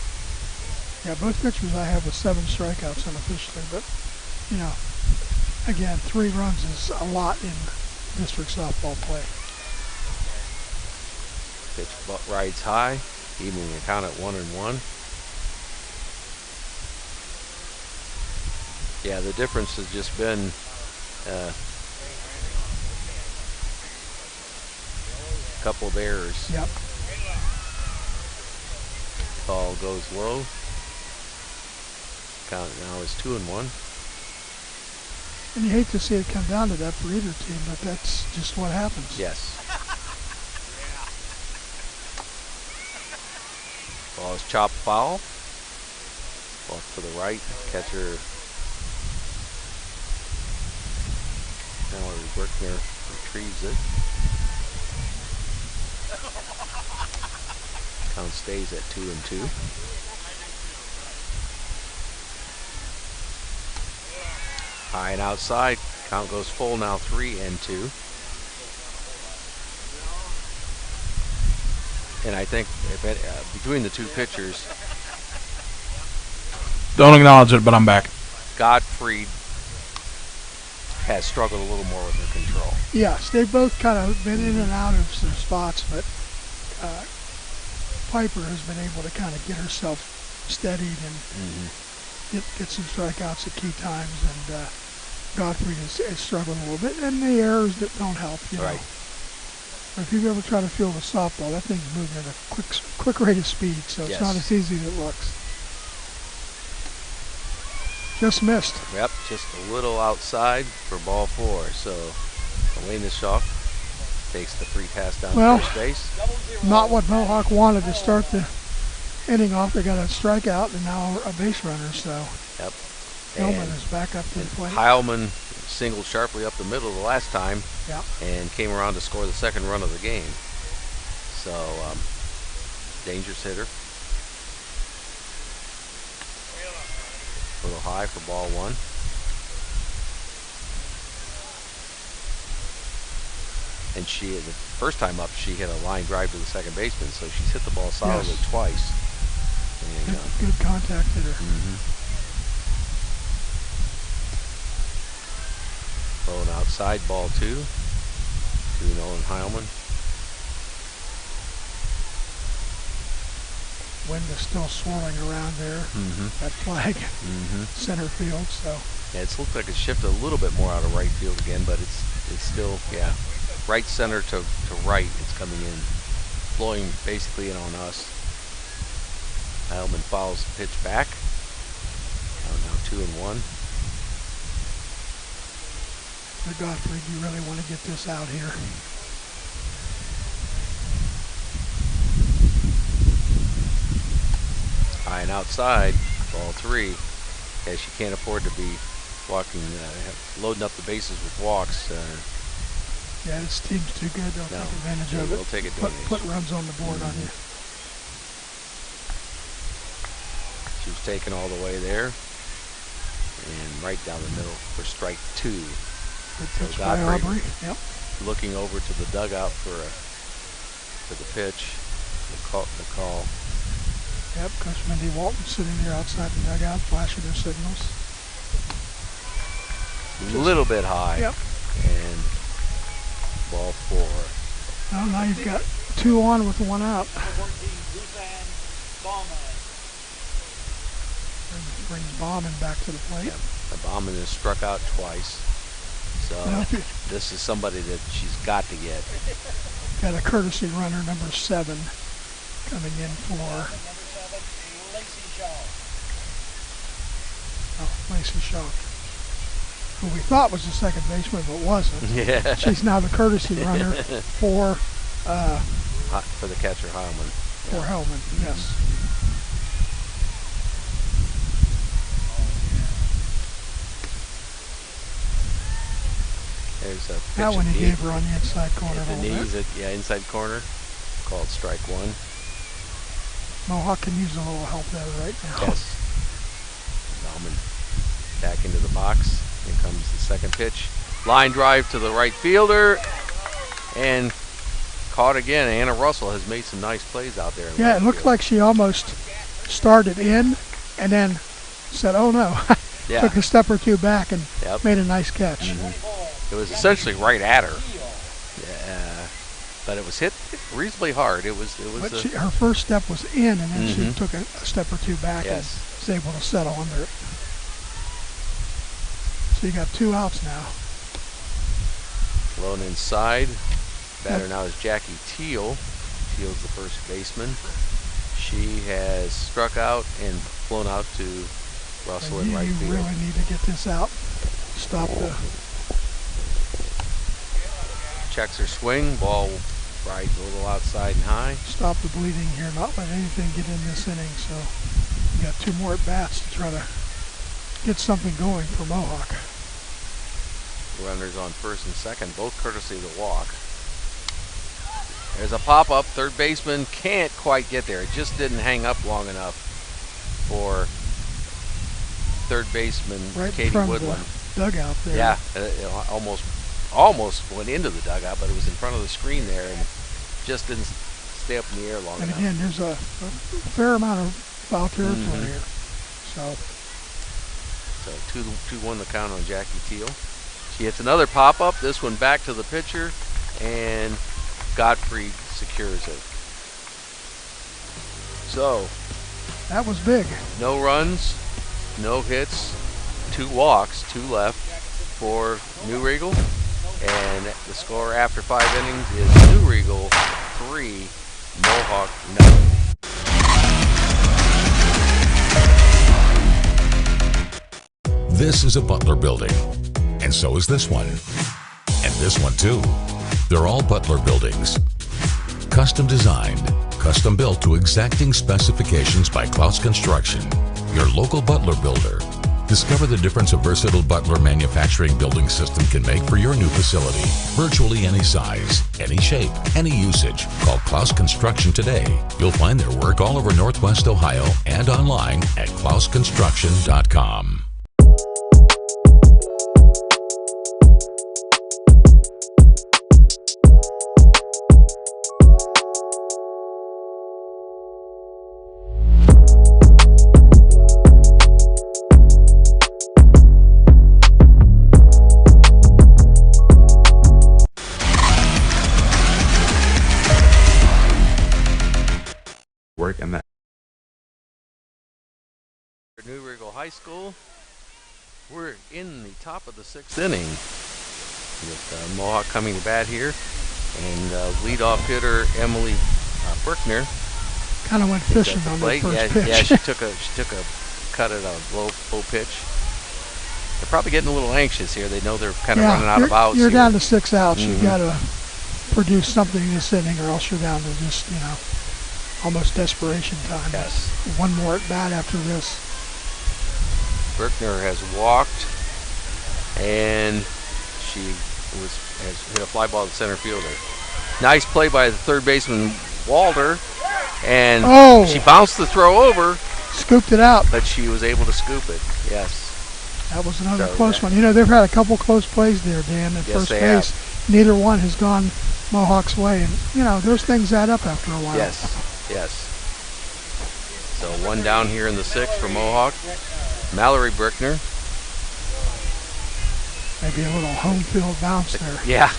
Yeah, both pitchers I have with 7 strikeouts unofficially, but, you know, again, 3 runs is a lot in district softball play. Pitch rides high, evening the count at 1-1. Yeah, the difference has just been a couple of errors. Yep. Ball goes low. Count now is 2-1. And you hate to see it come down to that for either team, but that's just what happens. Yes. Ball is chopped foul. Off to the right. Catcher Mallory Berkner retrieves it. Count stays at 2-2. High and outside. Count goes full now, 3-2. And I think between the 2 pitchers, don't acknowledge it, but I'm back. Gottfried has struggled a little more with their control. Yes, they've both kind of been in and out of some spots, but Piper has been able to kind of get herself steadied and get some strikeouts at key times, and Gottfried has struggled a little bit, and the errors that don't help, you know. But if you've ever tried to field a softball, that thing's moving at a quick rate of speed, so it's not as easy as it looks. Just missed. Yep, just a little outside for ball 4. So Elena Schock takes the free pass down Well, to first base. Not what Mohawk wanted to start the inning off. They got a strikeout and now a base runner, so Yep. Hillman is back up to the plate. Heilman singled sharply up the middle the last time, Yeah. and came around to score the second run of the game. So, dangerous hitter. A little high for ball one. And she, the first time up, she hit a line drive to the second baseman, so she's hit the ball solidly twice. And, Good contact hitter. Throwing outside, ball two. 2-0 and Heilman. Wind is still swirling around there. That flag, center field. So yeah, it's looked like it's shifted a little bit more out of right field again, but it's still right center to right. It's coming in, blowing basically in on us. Heilman fouls the pitch back. Now 2-1. Godfrey, do you really want to get this out here? High and outside, ball three. As she can't afford to be walking, loading up the bases with walks. Yeah, this team's too good. They'll take advantage of it. They'll take advantage. Put runs on the board on you. She was taken all the way there, and right down the middle for strike two. Good pitch by Aubrey. Yep. Looking over to the dugout for the pitch, the call. Yep, Coach Mindy Walton sitting there outside the dugout, flashing her signals. A little bit high. Yep. And ball four. Well, now you've got 2 on with 1 out. Brings Bauman back to the plate. Yep. Bauman is struck out twice. So this is somebody that she's got to get. Got a courtesy runner, number 7, coming in for Lacey Shaw, who we thought was the second baseman, but wasn't. Yeah. She's now the courtesy runner for the catcher Heilman. For Hellman, yes. There's a pitch that one he gave her on the inside corner. At the knees, inside corner, called strike one. Mohawk can use a little help there right now. Yes. Bauman back into the box. Here comes the second pitch. Line drive to the right fielder, and caught again. Anna Russell has made some nice plays out there. Yeah, it looked like she almost started in and then said, "Oh no." Yeah. Took a step or two back and made a nice catch. It was essentially right at her, but it was hit reasonably hard. It was. But her first step was in, and then she took a step or two back and was able to settle under it. So you got 2 outs now. Blown inside. Batter now is Jackie Teal. Teal's the first baseman. She has struck out and flown out to Russell in right field. You really need to get this out. Stop the. Checks her swing. Ball right, a little outside and high. Stop the bleeding here. Not let anything get in this inning. So you got 2 more at bats to try to get something going for Mohawk. Runners on first and second, both courtesy of the walk. There's a pop-up. Third baseman can't quite get there. It just didn't hang up long enough for third baseman Katie Woodland. Dugout there. Yeah, it almost went into the dugout, but it was in front of the screen there and just didn't stay up in the air long enough. And again, there's a fair amount of foul territory here. So 2-1 the count on Jackie Teal. She hits another pop-up, this one back to the pitcher, and Godfrey secures it. So that was big. No runs, no hits, 2 walks, 2 left for New Riegel, and the score after 5 innings is New Riegel 3, Mohawk 9. This is a Butler building, and so is this one, and this one too. They're all Butler buildings. Custom designed, custom built to exacting specifications by CLOUSE Construction, your local Butler builder. Discover the difference a versatile Butler manufacturing building system can make for your new facility. Virtually any size, any shape, any usage. Call CLOUSE Construction today. You'll find their work all over Northwest Ohio and online at clouseconstruction.com. And that New Riegel High School. We're in the top of the 6th inning with Mohawk coming to bat here, and leadoff hitter Emily Brickner kind of went fishing on the first pitch. Yeah, she took a cut at a low pitch. They're probably getting a little anxious here. They know they're kind of running out of outs. You're here. down to 6 outs. You've got to produce something in this inning, or else you're down to just almost desperation time. Yes. One more at bat after this. Brickner has walked, and she has hit a fly ball to center fielder. Nice play by the third baseman Walter, and she bounced the throw over. Scooped it out. But she was able to scoop it, yes. That was another close one. They've had a couple close plays there, Dan, at first base. Neither one has gone Mohawk's way, and, those things add up after a while. Yes. So one down here in the 6th for Mohawk. Mallory Brickner. Maybe a little home field bounce there. Yeah.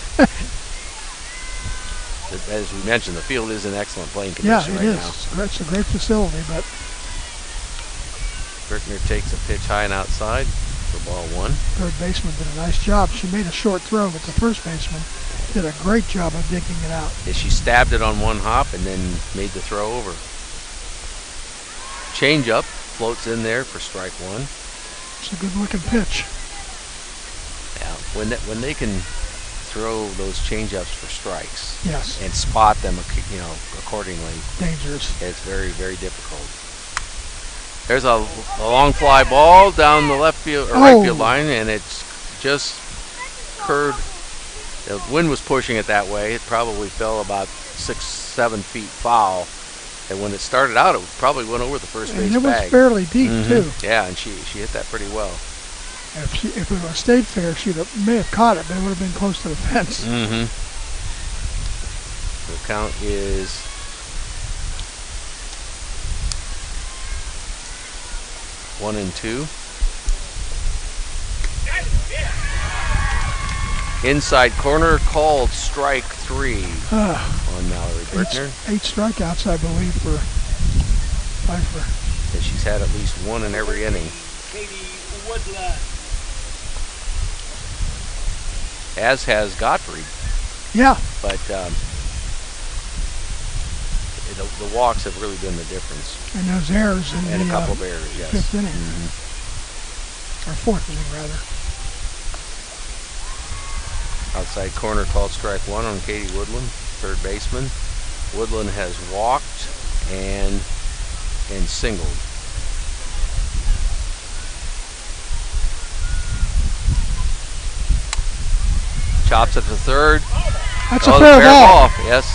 As we mentioned, the field is in excellent playing condition right now. Yeah, it is. It's a great facility, but Brickner takes a pitch high and outside for ball 1. Third baseman did a nice job. She made a short throw, but the first baseman did a great job of digging it out. Yeah, she stabbed it on one hop and then made the throw over. Change up, floats in there for strike 1. It's a good looking pitch. Yeah, when they can throw those change ups for strikes, yes, and spot them, accordingly, dangerous. It's very, very difficult. There's a long fly ball down the left field or right field line, and it's just curved. The wind was pushing it that way. It probably fell about 6-7 feet foul. And when it started out, it probably went over the first base bag. And it was fairly deep, too. Yeah, and she hit that pretty well. If it would have stayed fair, may have caught it, but it would have been close to the fence. The count is 1-2. Inside corner called strike 3 on Mallory Brickner. 8 strikeouts, I believe, for Pfeiffer. And she's had at least one in every inning. Katie Woodland. As has Godfrey. Yeah. But the walks have really been the difference. And those errors in and the a couple of errors, yes. 5th inning. Or 4th inning, rather. Outside corner called strike 1 on Katie Woodland, third baseman. Woodland has walked and singled. Chops it to third. That's a fair ball. Yes.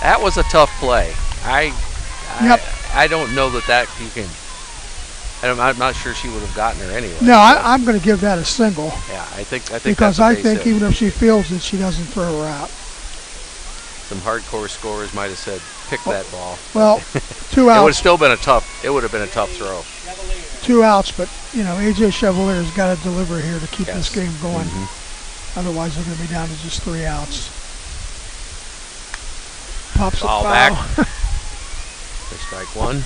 That was a tough play. I don't know that you can. I'm not sure she would have gotten her anyway. No, I'm going to give that a single. Yeah, I think because I think even if she feels it, she doesn't throw her out. Some hardcore scorers might have said, "Pick that ball." Well, 2 outs. It would have still been a tough. It would have been a tough throw. 2 outs, but AJ Chevalier's got to deliver here to keep this game going. Otherwise, they're going to be down to just 3 outs. Pops it foul. Back. For strike 1.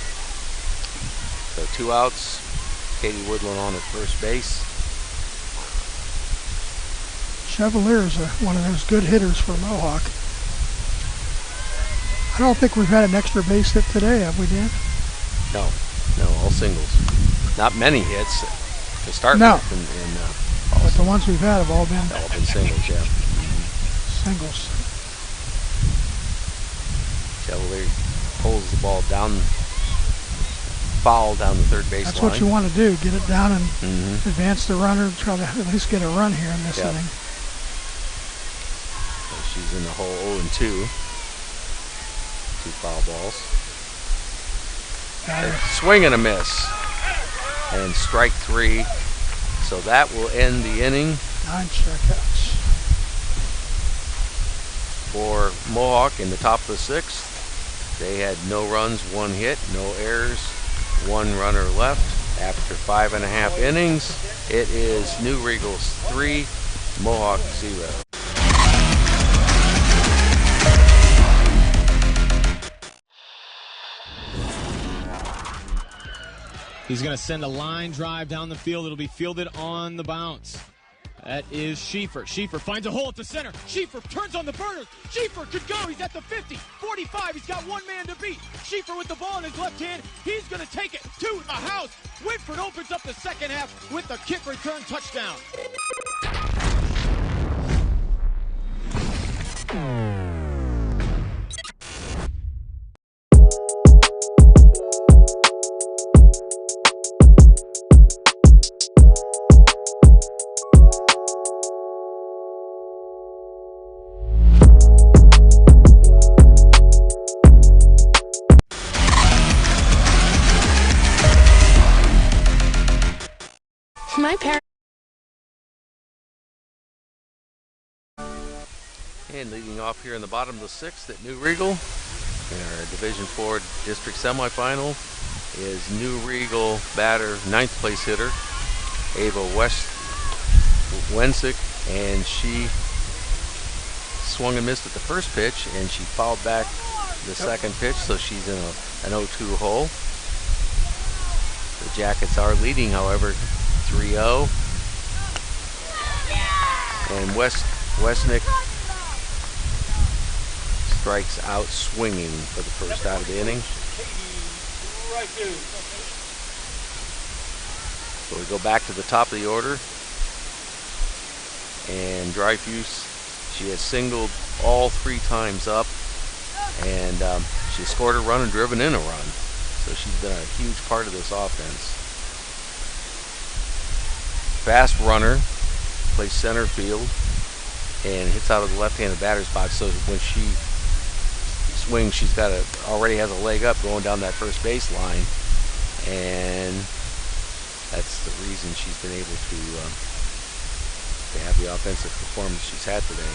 So 2 outs. Katie Woodland on at first base. Chevalier is one of those good hitters for Mohawk. I don't think we've had an extra base hit today, have we, Dan? No, all singles. Not many hits to start with. But the ones we've had have all been singles, yeah. singles. Chevalier pulls the ball down, foul down the third base That's line. what you want to do, get it down and advance the runner, try to at least get a run here in this inning. So she's in the hole 0-2. 2 foul balls. Swing and a miss. And strike 3. So that will end the inning. 9 strikeouts. For Mohawk in the top of the 6th. They had no runs, 1 hit, no errors, 1 runner left. After 5.5 innings, it is New Riegels 3, Mohawk 0. He's going to send a line drive down the field. It'll be fielded on the bounce. That is Schieffer. Schieffer finds a hole at the center. Schieffer turns on the burners. Schieffer could go. He's at the 50, 45. He's got 1 man to beat. Schieffer with the ball in his left hand. He's going to take it to the house. Whitford opens up the second half with a kick return touchdown. My parents. And leading off here in the bottom of the 6th at New Riegel in our Division 4 District Semifinal is New Riegel batter, 9th place hitter, Ava Wensick, and she swung and missed at the first pitch, and she fouled back the second pitch, so she's in an 0-2 hole. The Jackets are leading, however, 3-0. And Westnick strikes out swinging for the first out of the inning. So we go back to the top of the order. And Dryfuse, she has singled all 3 times up. And she scored a run and driven in a run. So she's been a huge part of this offense. Fast runner, plays center field, and hits out of the left-handed batter's box. So when she swings, she's got already has a leg up going down that first base line, and that's the reason she's been able to have the offensive performance she's had today.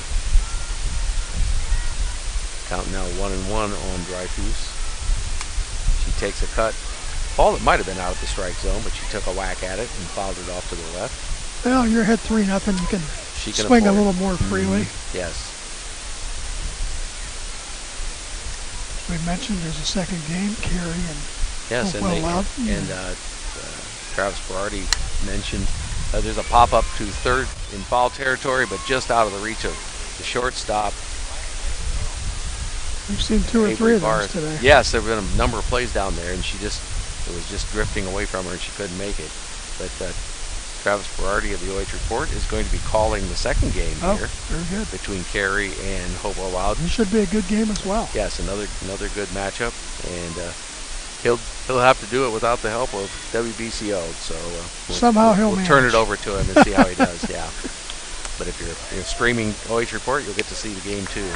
Count now 1-1 on Dryfuse. She takes a cut. Ball that might have been out of the strike zone, but she took a whack at it and fouled it off to the left. Well, you're ahead 3-0. You can swing a little more freely. Yes. We mentioned there's a second game, Carrie and yes, and Travis Berardi mentioned there's a pop-up to third in foul territory, but just out of the reach of the shortstop. We've seen 2 or 3 of those today. Yes, there have been a number of plays down there, and it was just drifting away from her, and she couldn't make it. But Travis Berardi of the OH Report is going to be calling the second game here. Very good. Between Carey and Hopewell Loudon. It should be a good game as well. Yes, another good matchup, and he'll have to do it without the help of WBCO. So we'll turn it over to him and see how he does. Yeah. But if you're streaming OH Report, you'll get to see the game too.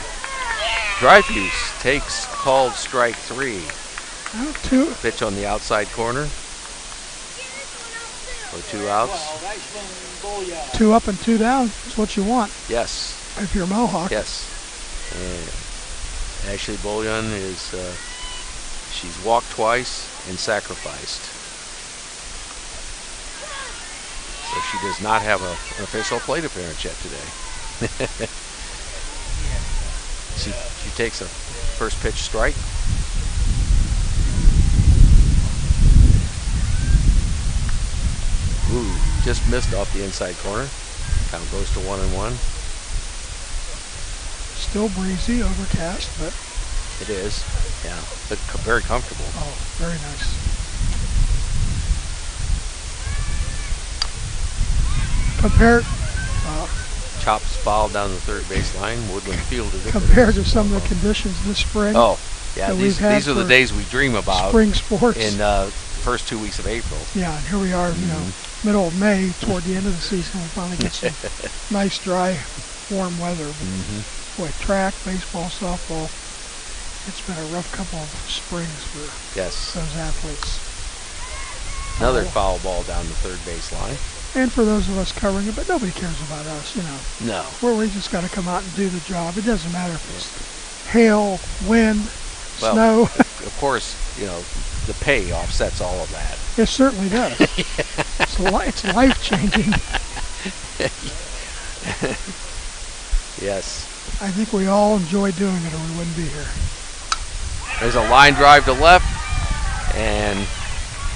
Dryfuse takes called strike 3. Pitch on the outside corner for 2 outs. 2 up and 2 down is what you want. Yes. If you're Mohawk. Yes. And Ashley Bullion is she's walked twice and sacrificed. So she does not have an official plate appearance yet today. She takes a first pitch strike. Ooh, just missed off the inside corner. Count goes to 1-1. Still breezy, overcast, but it is. Yeah, but very comfortable. Oh, very nice. chops foul down the third baseline. Woodland fielded it. Compared to some of the conditions this spring. Oh, yeah. These are the days we dream about. Spring sports. In first 2 weeks of April. Yeah, and here we are, you know, middle of May, toward the end of the season. We finally get some nice, dry, warm weather. Boy, track, baseball, softball. It's been a rough couple of springs for those athletes. Another foul ball down the third baseline. And for those of us covering it, but nobody cares about us, you know. No. We just got to come out and do the job. It doesn't matter if it's hail, wind, snow. Of course, you know, the pay offsets all of that. It certainly does. It's life-changing. Yes. I think we all enjoy doing it or we wouldn't be here. There's a line drive to left, and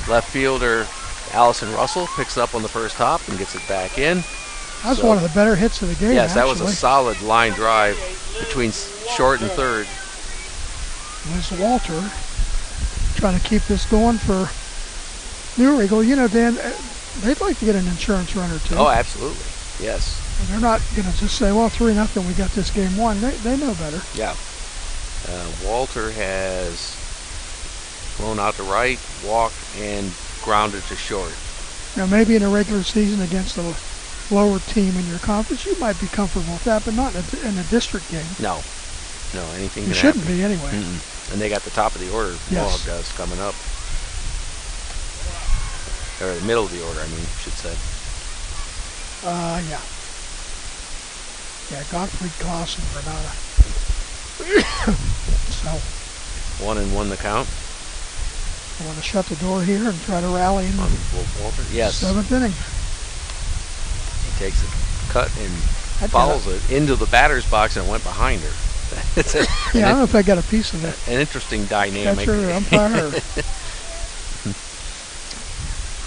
left fielder Allison Russell picks it up on the first hop and gets it back in. That was one of the better hits of the game. Yes, actually. That was a solid line drive between short and third. Liz Walter trying to keep this going for New Riegel. You know, Dan, they'd like to get an insurance runner too. Oh, absolutely. Yes. And they're not going to just say, well, 3-0, we got this game won. They know better. Yeah. Walter has flown out to right, walked, and grounded to short. Now, maybe in a regular season against a lower team in your conference, you might be comfortable with that, but not in a district game. No, anything. You shouldn't be anyway. And they got the top of the order. Mohawk does coming up, or the middle of the order. I mean, should say. Yeah, Gottfried, Klaus, and Renata. So 1-1 the count. I want to shut the door here and try to rally in Walter. Yes. Seventh inning. He takes a cut and follows it into the batter's box and went behind her. I don't know if I got a piece of it. An interesting dynamic. Catcher, umpire.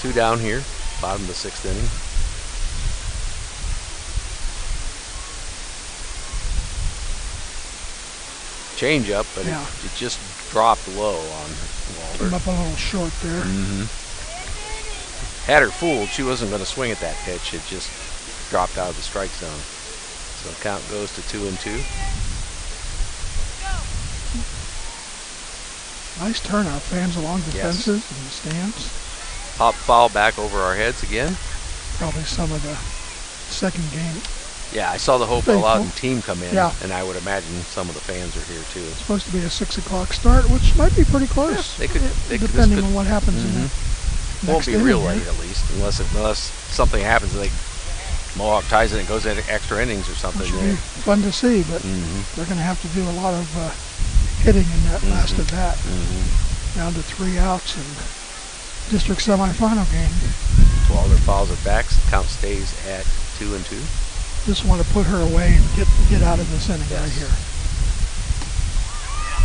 2 down here, bottom of the 6th inning. Change up, but it just dropped low on Walter. Came up a little short there. Had her fooled. She wasn't going to swing at that pitch. It just dropped out of the strike zone. So the count goes to 2-2. Nice turnout. Fans along the fences and the stands. Pop foul back over our heads again. Probably some of the second game. Yeah, I saw the Hopewell out and team come in, and I would imagine some of the fans are here too. It's supposed to be a 6 o'clock start, which might be pretty close. Yeah, they could depending on what happens in the next won't be real late at least, unless something happens like Mohawk ties it and goes into extra innings or something. Which would be fun to see, but they're going to have to do a lot of hitting in that last at bat. Down to 3 outs in district semifinal game. Walter fouls it back. Count stays at 2-2. Just want to put her away and get out of this inning right here.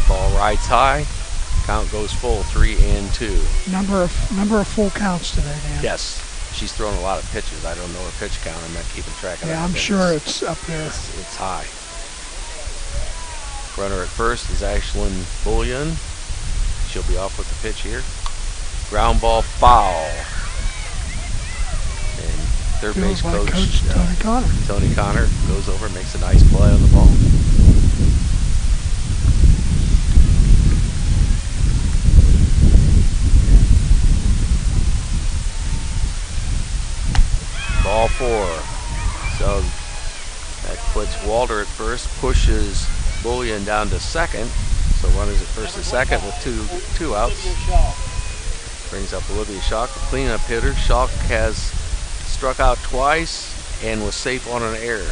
Ball rides high. Count goes full, 3-2. Number of full counts today, Dan. Yes. She's thrown a lot of pitches. I don't know her pitch count. I'm not keeping track of that. Yeah, I'm sure it's up there. It's high. Runner at first is Ashlyn Bullion. She'll be off with the pitch here. Ground ball foul. And third base coach Tony Connor. Tony Connor goes over, makes a nice play on the ball. Ball 4. So that puts Walter at first, pushes Bullion down to second. So runners at first and second with two outs. Brings up Olivia Schock, the cleanup hitter. Schock has struck out twice and was safe on an error.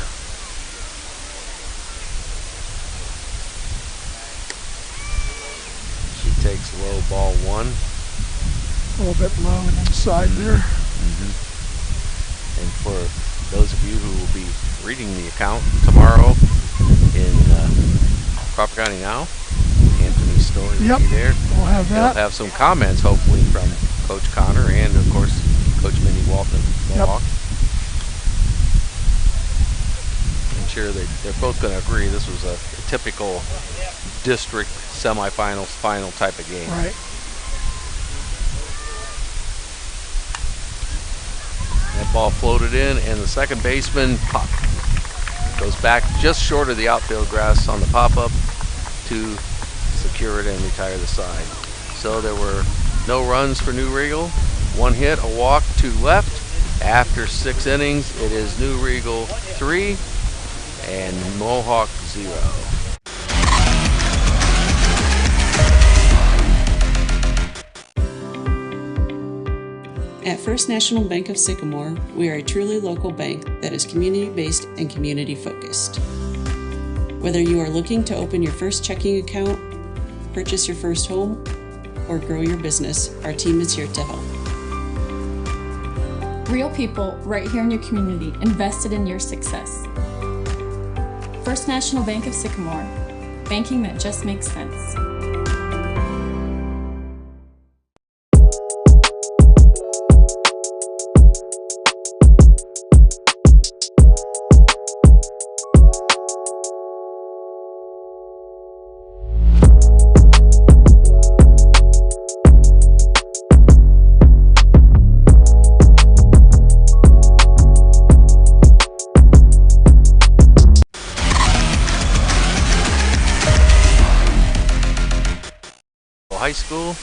She takes low, ball 1. A little bit low and inside there. And for those of you who will be reading the account tomorrow in Crawford County Now, Anthony's story will be there. We'll have that. We'll have some comments, hopefully, from Coach Connor and, of course, Coach Mindy Walton Mohawk. I'm sure they're both going to agree this was a typical district semifinals, final type of game. Right. That ball floated in, and the second baseman Goes back just short of the outfield grass on the pop-up to secure it and retire the side. So there were no runs for New Riegel. 1 hit, a walk, 2 left. After 6 innings, it is New Riegel 3 and Mohawk 0. At First National Bank of Sycamore, we are a truly local bank that is community-based and community-focused. Whether you are looking to open your first checking account, purchase your first home, or grow your business, our team is here to help. Real people right here in your community invested in your success. First National Bank of Sycamore, banking that just makes sense. High School.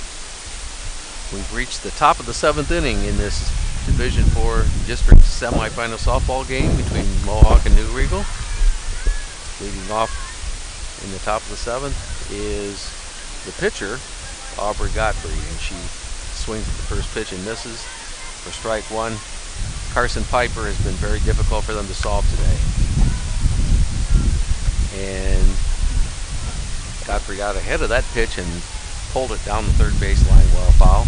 We've reached the top of the 7th inning in this Division 4 District Semifinal softball game between Mohawk and New Riegel. Leading off in the top of the 7th is the pitcher, Aubrey Godfrey, and she swings at the first pitch and misses for strike 1. Carson Piper has been very difficult for them to solve today. And Godfrey got ahead of that pitch and pulled it down the third base line, well foul.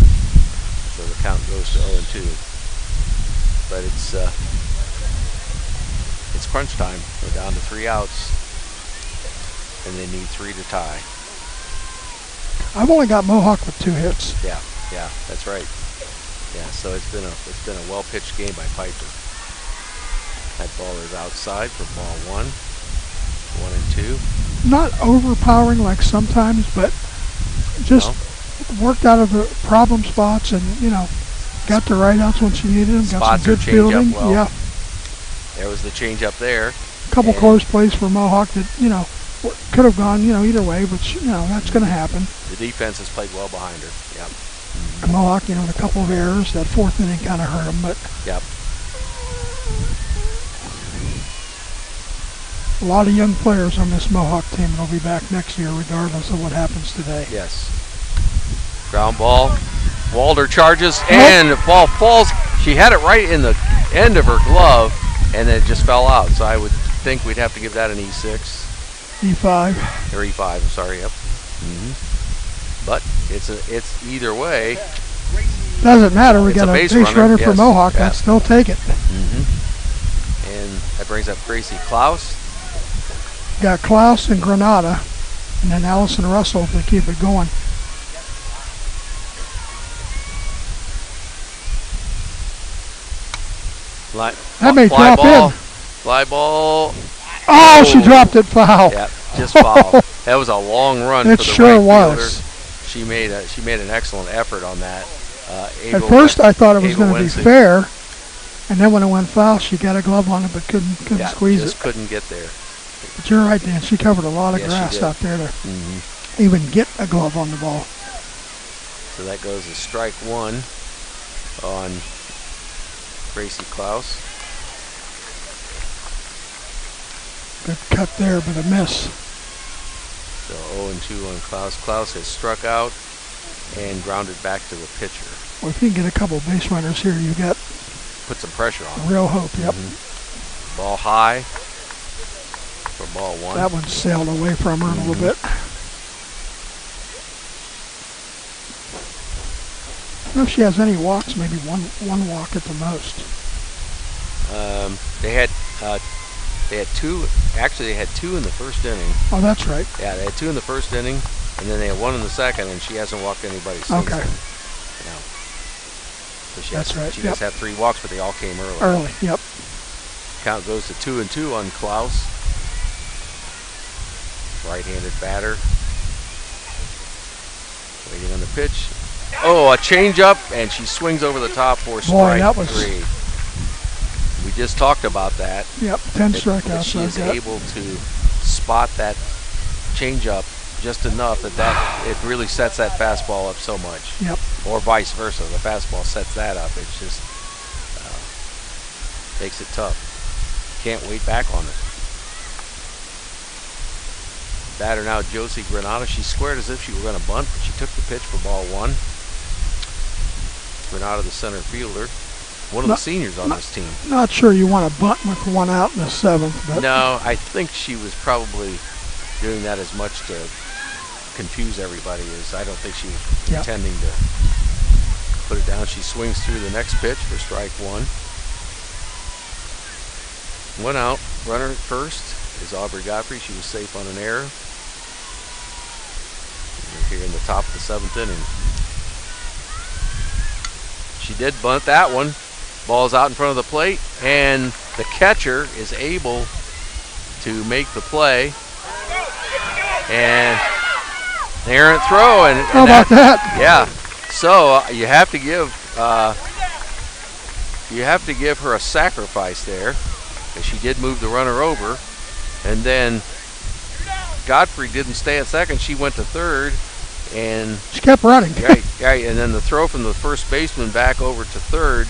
So the count goes to 0-2. But it's crunch time. We're down to 3 outs, and they need 3 to tie. I've only got Mohawk with 2 hits. Yeah, that's right. Yeah, so it's been a well pitched game by Piper. That ball is outside for ball 1. 1 and 2. Not overpowering like sometimes, but just worked out of the problem spots and, got the right outs when she needed them. Got some good fielding. Well. Yeah. There was the change up there. A couple close plays for Mohawk that, could have gone, either way, but, that's going to happen. The defense has played well behind her. Yep. And Mohawk, a couple of errors. That 4th inning kind of hurt them, but. Yep. A lot of young players on this Mohawk team, and they'll be back next year regardless of what happens today. Yes. Ground ball. Walder charges, and the ball falls. She had it right in the end of her glove, and it just fell out. So I would think we'd have to give that an E6. E5. Or E5, I'm sorry, yep. But it's either way. Doesn't matter. We got a base runner for Mohawk. Yeah. I'd still take it. And that brings up Gracie CLOUSE. Got CLOUSE and Granada, and then Allison Russell if they keep it going. That may drop in. Fly ball. Oh, she dropped it foul. Yeah, just foul. That was a long run it for the sure right was. fielder. She made an excellent effort on that. At first, I thought it was going to be fair, and then when it went foul, she got a glove on it but couldn't squeeze just it. Couldn't get there. But you're right, Dan. She covered a lot of grass out there to even get a glove on the ball. So that goes to strike 1 on Gracie CLOUSE. Good cut there, but a miss. So 0-2 on CLOUSE. CLOUSE has struck out and grounded back to the pitcher. Well, if you can get a couple base runners here, you got put some pressure on. Real hope. Yep. Ball high for ball 1. That one sailed away from her a little bit. I don't know if she has any walks. Maybe one walk at the most. They had 2. Actually, they had 2 in the first inning. Oh, that's right. Yeah, they had 2 in the first inning, and then they had 1 in the second, and she hasn't walked anybody since. Okay. Then. No. So that's right. She does have 3 walks, but they all came early. Early, yep. Count goes to 2-2 on CLOUSE. Right-handed batter. Waiting on the pitch. Oh, a changeup, and she swings over the top for strike 3. We just talked about that. Yep, 10 that strikeouts. she is like that. able to spot that changeup just enough that it really sets that fastball up so much. Yep. Or vice versa. The fastball sets that up. It's just makes it tough. Can't wait back on it. Batter now, Josie Granada. She squared as if she were going to bunt, but she took the pitch for ball one. Granada, the center fielder. One of the seniors on this team. Not sure you want to bunt with one out in the 7th. But No, I think she was probably doing that as much to confuse everybody as I don't think she was intending to put it down. She swings through the next pitch for strike one. One out. Runner at first is Aubrey Godfrey. She was safe on an error. We're here in the top of the 7th inning. She did bunt that one. Ball's out in front of the plate, and the catcher is able to make the play. And an errant throw. And how about that? Yeah. So you have to give her a sacrifice there. She did move the runner over, and then Godfrey didn't stay at second. She went to third, and she kept running. right. And then the throw from the first baseman back over to third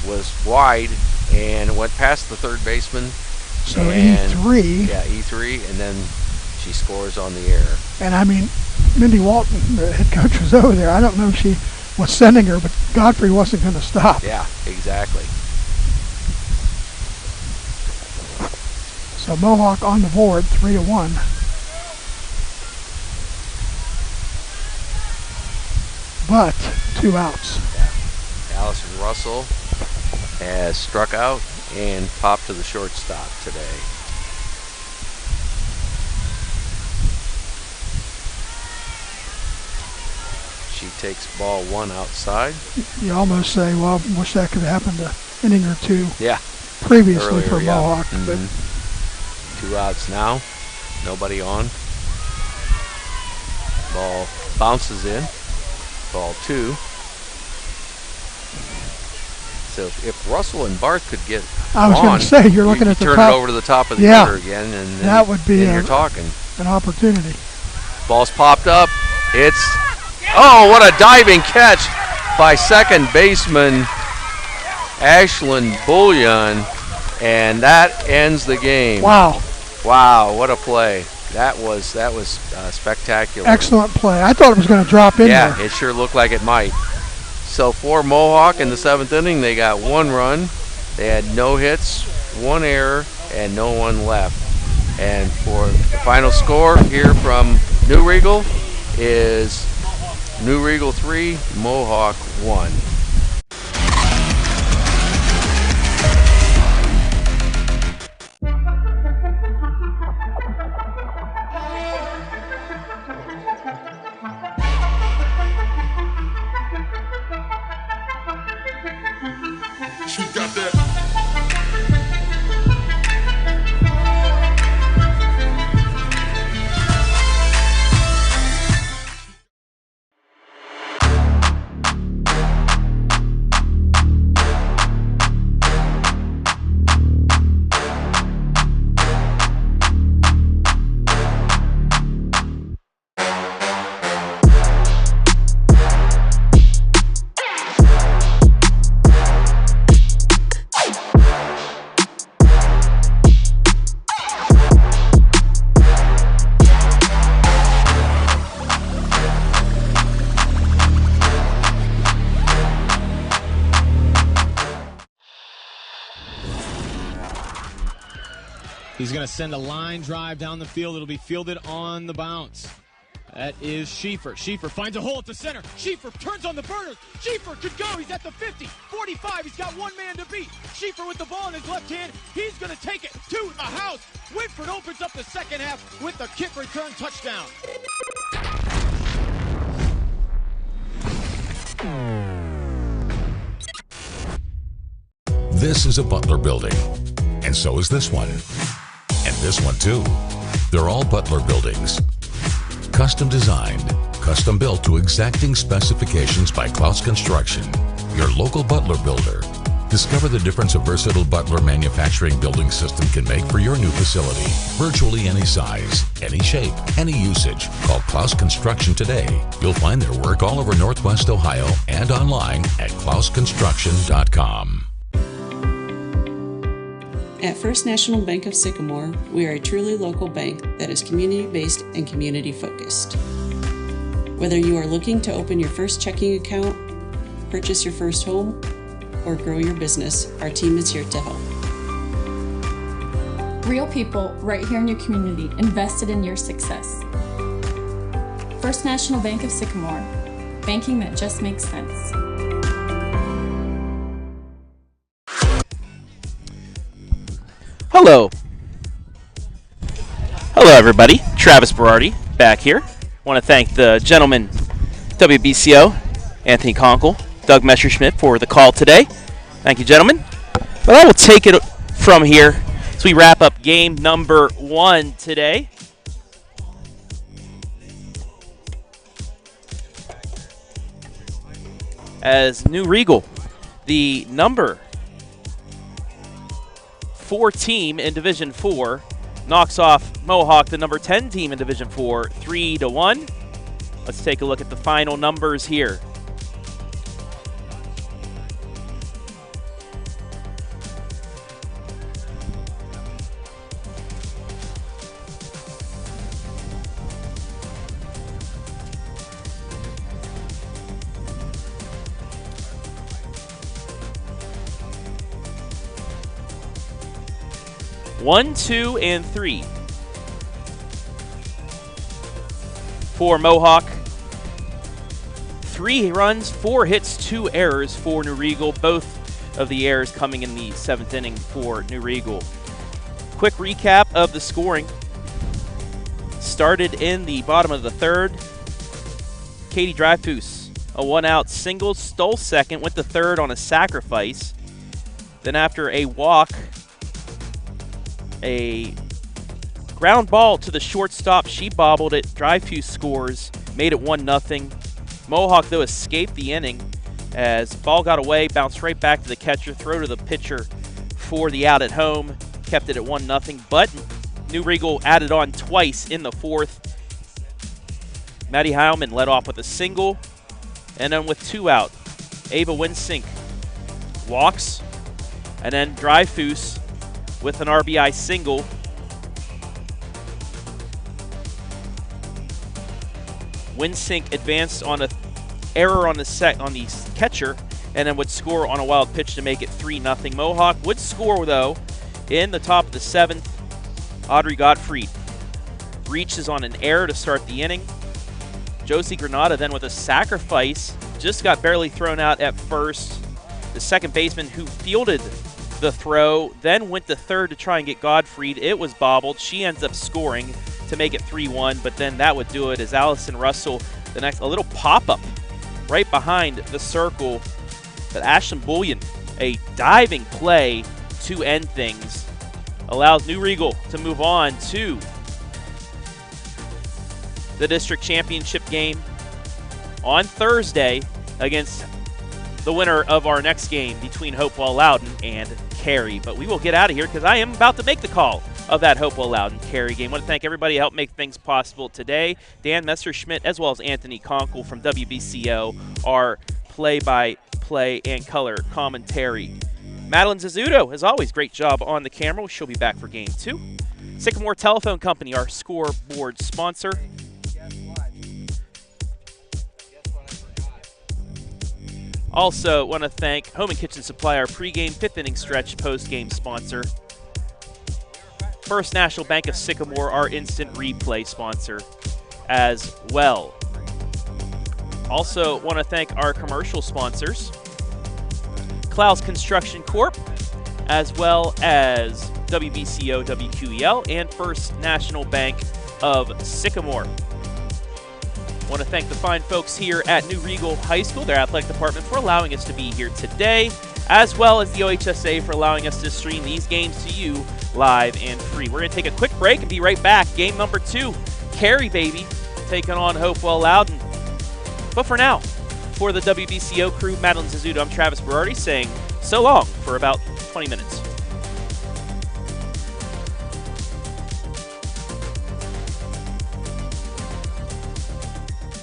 was wide, and it went past the third baseman. So E3. Yeah, E3, and then she scores on the error. And I mean, Mindy Walton, the head coach, was over there. I don't know if she was sending her, but Godfrey wasn't going to stop. Yeah, exactly. So Mohawk on the board, 3-1. But 2 outs. Yeah. Allison Russell has struck out and popped to the shortstop today. She takes ball one outside. You almost say, well, wish that could have happened an inning or two. Yeah. Previously earlier, for Mohawk. But 2 outs now. Nobody on. Ball bounces in. Ball 2. So if Russell and Barth could get I was going to say, you're looking at the turn top. it over to the top of the order again, and that would be you're talking. An opportunity. Ball's popped up. It's what a diving catch by second baseman Ashlyn Bullion, and that ends the game. Wow, what a play! That was spectacular. Excellent play. I thought it was going to drop in there. Yeah, it sure looked like it might. So for Mohawk in the 7th inning, they got 1 run. They had no hits, 1 error, and no one left. And for the final score here from New Riegel is New Riegel 3, Mohawk 1. She got that. He's going to send a line drive down the field. It'll be fielded on the bounce. That is Schieffer. Schieffer finds a hole at the center. Schieffer turns on the burners. Schieffer could go. He's at the 50, 45. He's got 1 man to beat. Schieffer with the ball in his left hand. He's going to take it to the house. Whitford opens up the second half with the kick return touchdown. This is a Butler building, and so is this one. And this one too. They're all Butler buildings. Custom designed, custom built to exacting specifications by CLOUSE Construction, your local Butler builder. Discover the difference a versatile Butler manufacturing building system can make for your new facility. Virtually any size, any shape, any usage. Call CLOUSE Construction today. You'll find their work all over Northwest Ohio and online at clouseconstruction.com. At First National Bank of Sycamore, we are a truly local bank that is community-based and community-focused. Whether you are looking to open your first checking account, purchase your first home, or grow your business, our team is here to help. Real people right here in your community invested in your success. First National Bank of Sycamore, banking that just makes sense. Hello. Hello everybody, Travis Berardi back here. Want to thank the gentleman, WBCO, Anthony Conkle, Doug Messerschmidt for the call today. Thank you, gentlemen. But I will take it from here as we wrap up game number 1 today. As New Riegel, the number 4 team in Division 4, knocks off Mohawk, the number 10 team in Division 4, 3-1. Let's take a look at the final numbers here. One, 2, and 3 for Mohawk. 3 runs, 4 hits, 2 errors for New Riegel. Both of the errors coming in the 7th inning for New Riegel. Quick recap of the scoring. Started in the bottom of the 3rd. Katie Dryfuse, a 1-out single, stole second, went to 3rd on a sacrifice. Then after a walk, a ground ball to the shortstop. She bobbled it. Dryfuse scores, made it 1-0. Mohawk, though, escaped the inning as ball got away, bounced right back to the catcher, throw to the pitcher for the out at home, kept it at 1-0. But New Riegel added on twice in the 4th. Maddie Heilman led off with a single, and then with 2 out, Ava Winsink walks, and then Dryfuse with an RBI single. Winsink advanced on an error on the catcher, and then would score on a wild pitch to make it 3-0. Mohawk would score, though, in the top of the 7th. Audrey Gottfried reaches on an error to start the inning. Josie Granada then with a sacrifice, just got barely thrown out at first. The second baseman who fielded the throw then went to 3rd to try and get Gottfried. It was bobbled. She ends up scoring to make it 3-1, but then that would do it as Allison Russell, a little pop-up right behind the circle. But Ashlyn Bullion, a diving play to end things, allows New Riegel to move on to the district championship game on Thursday against the winner of our next game between Hopewell Loudon and Cary. But we will get out of here because I am about to make the call of that Hopewell Loudon Cary game. I want to thank everybody who helped make things possible today. Dan Messerschmidt as well as Anthony Conkle from WBCO, our play-by-play and color commentary. Madeline Zizzuto, as always, great job on the camera. She'll be back for game 2. Sycamore Telephone Company, our scoreboard sponsor. Also want to thank Home and Kitchen Supply, our pregame 5th inning stretch post-game sponsor. First National Bank of Sycamore, our instant replay sponsor as well. Also want to thank our commercial sponsors, CLOUSE Construction Corp, as well as WBCO-WQEL and First National Bank of Sycamore. Want to thank the fine folks here at New Riegel High School, their athletic department, for allowing us to be here today, as well as the OHSA for allowing us to stream these games to you live and free. We're going to take a quick break and be right back. Game number 2, Cary, baby, taking on Hopewell Loudon. But for now, For the WBCO crew, Madeline Zizzuto, I'm Travis Berardi saying so long for about 20 minutes.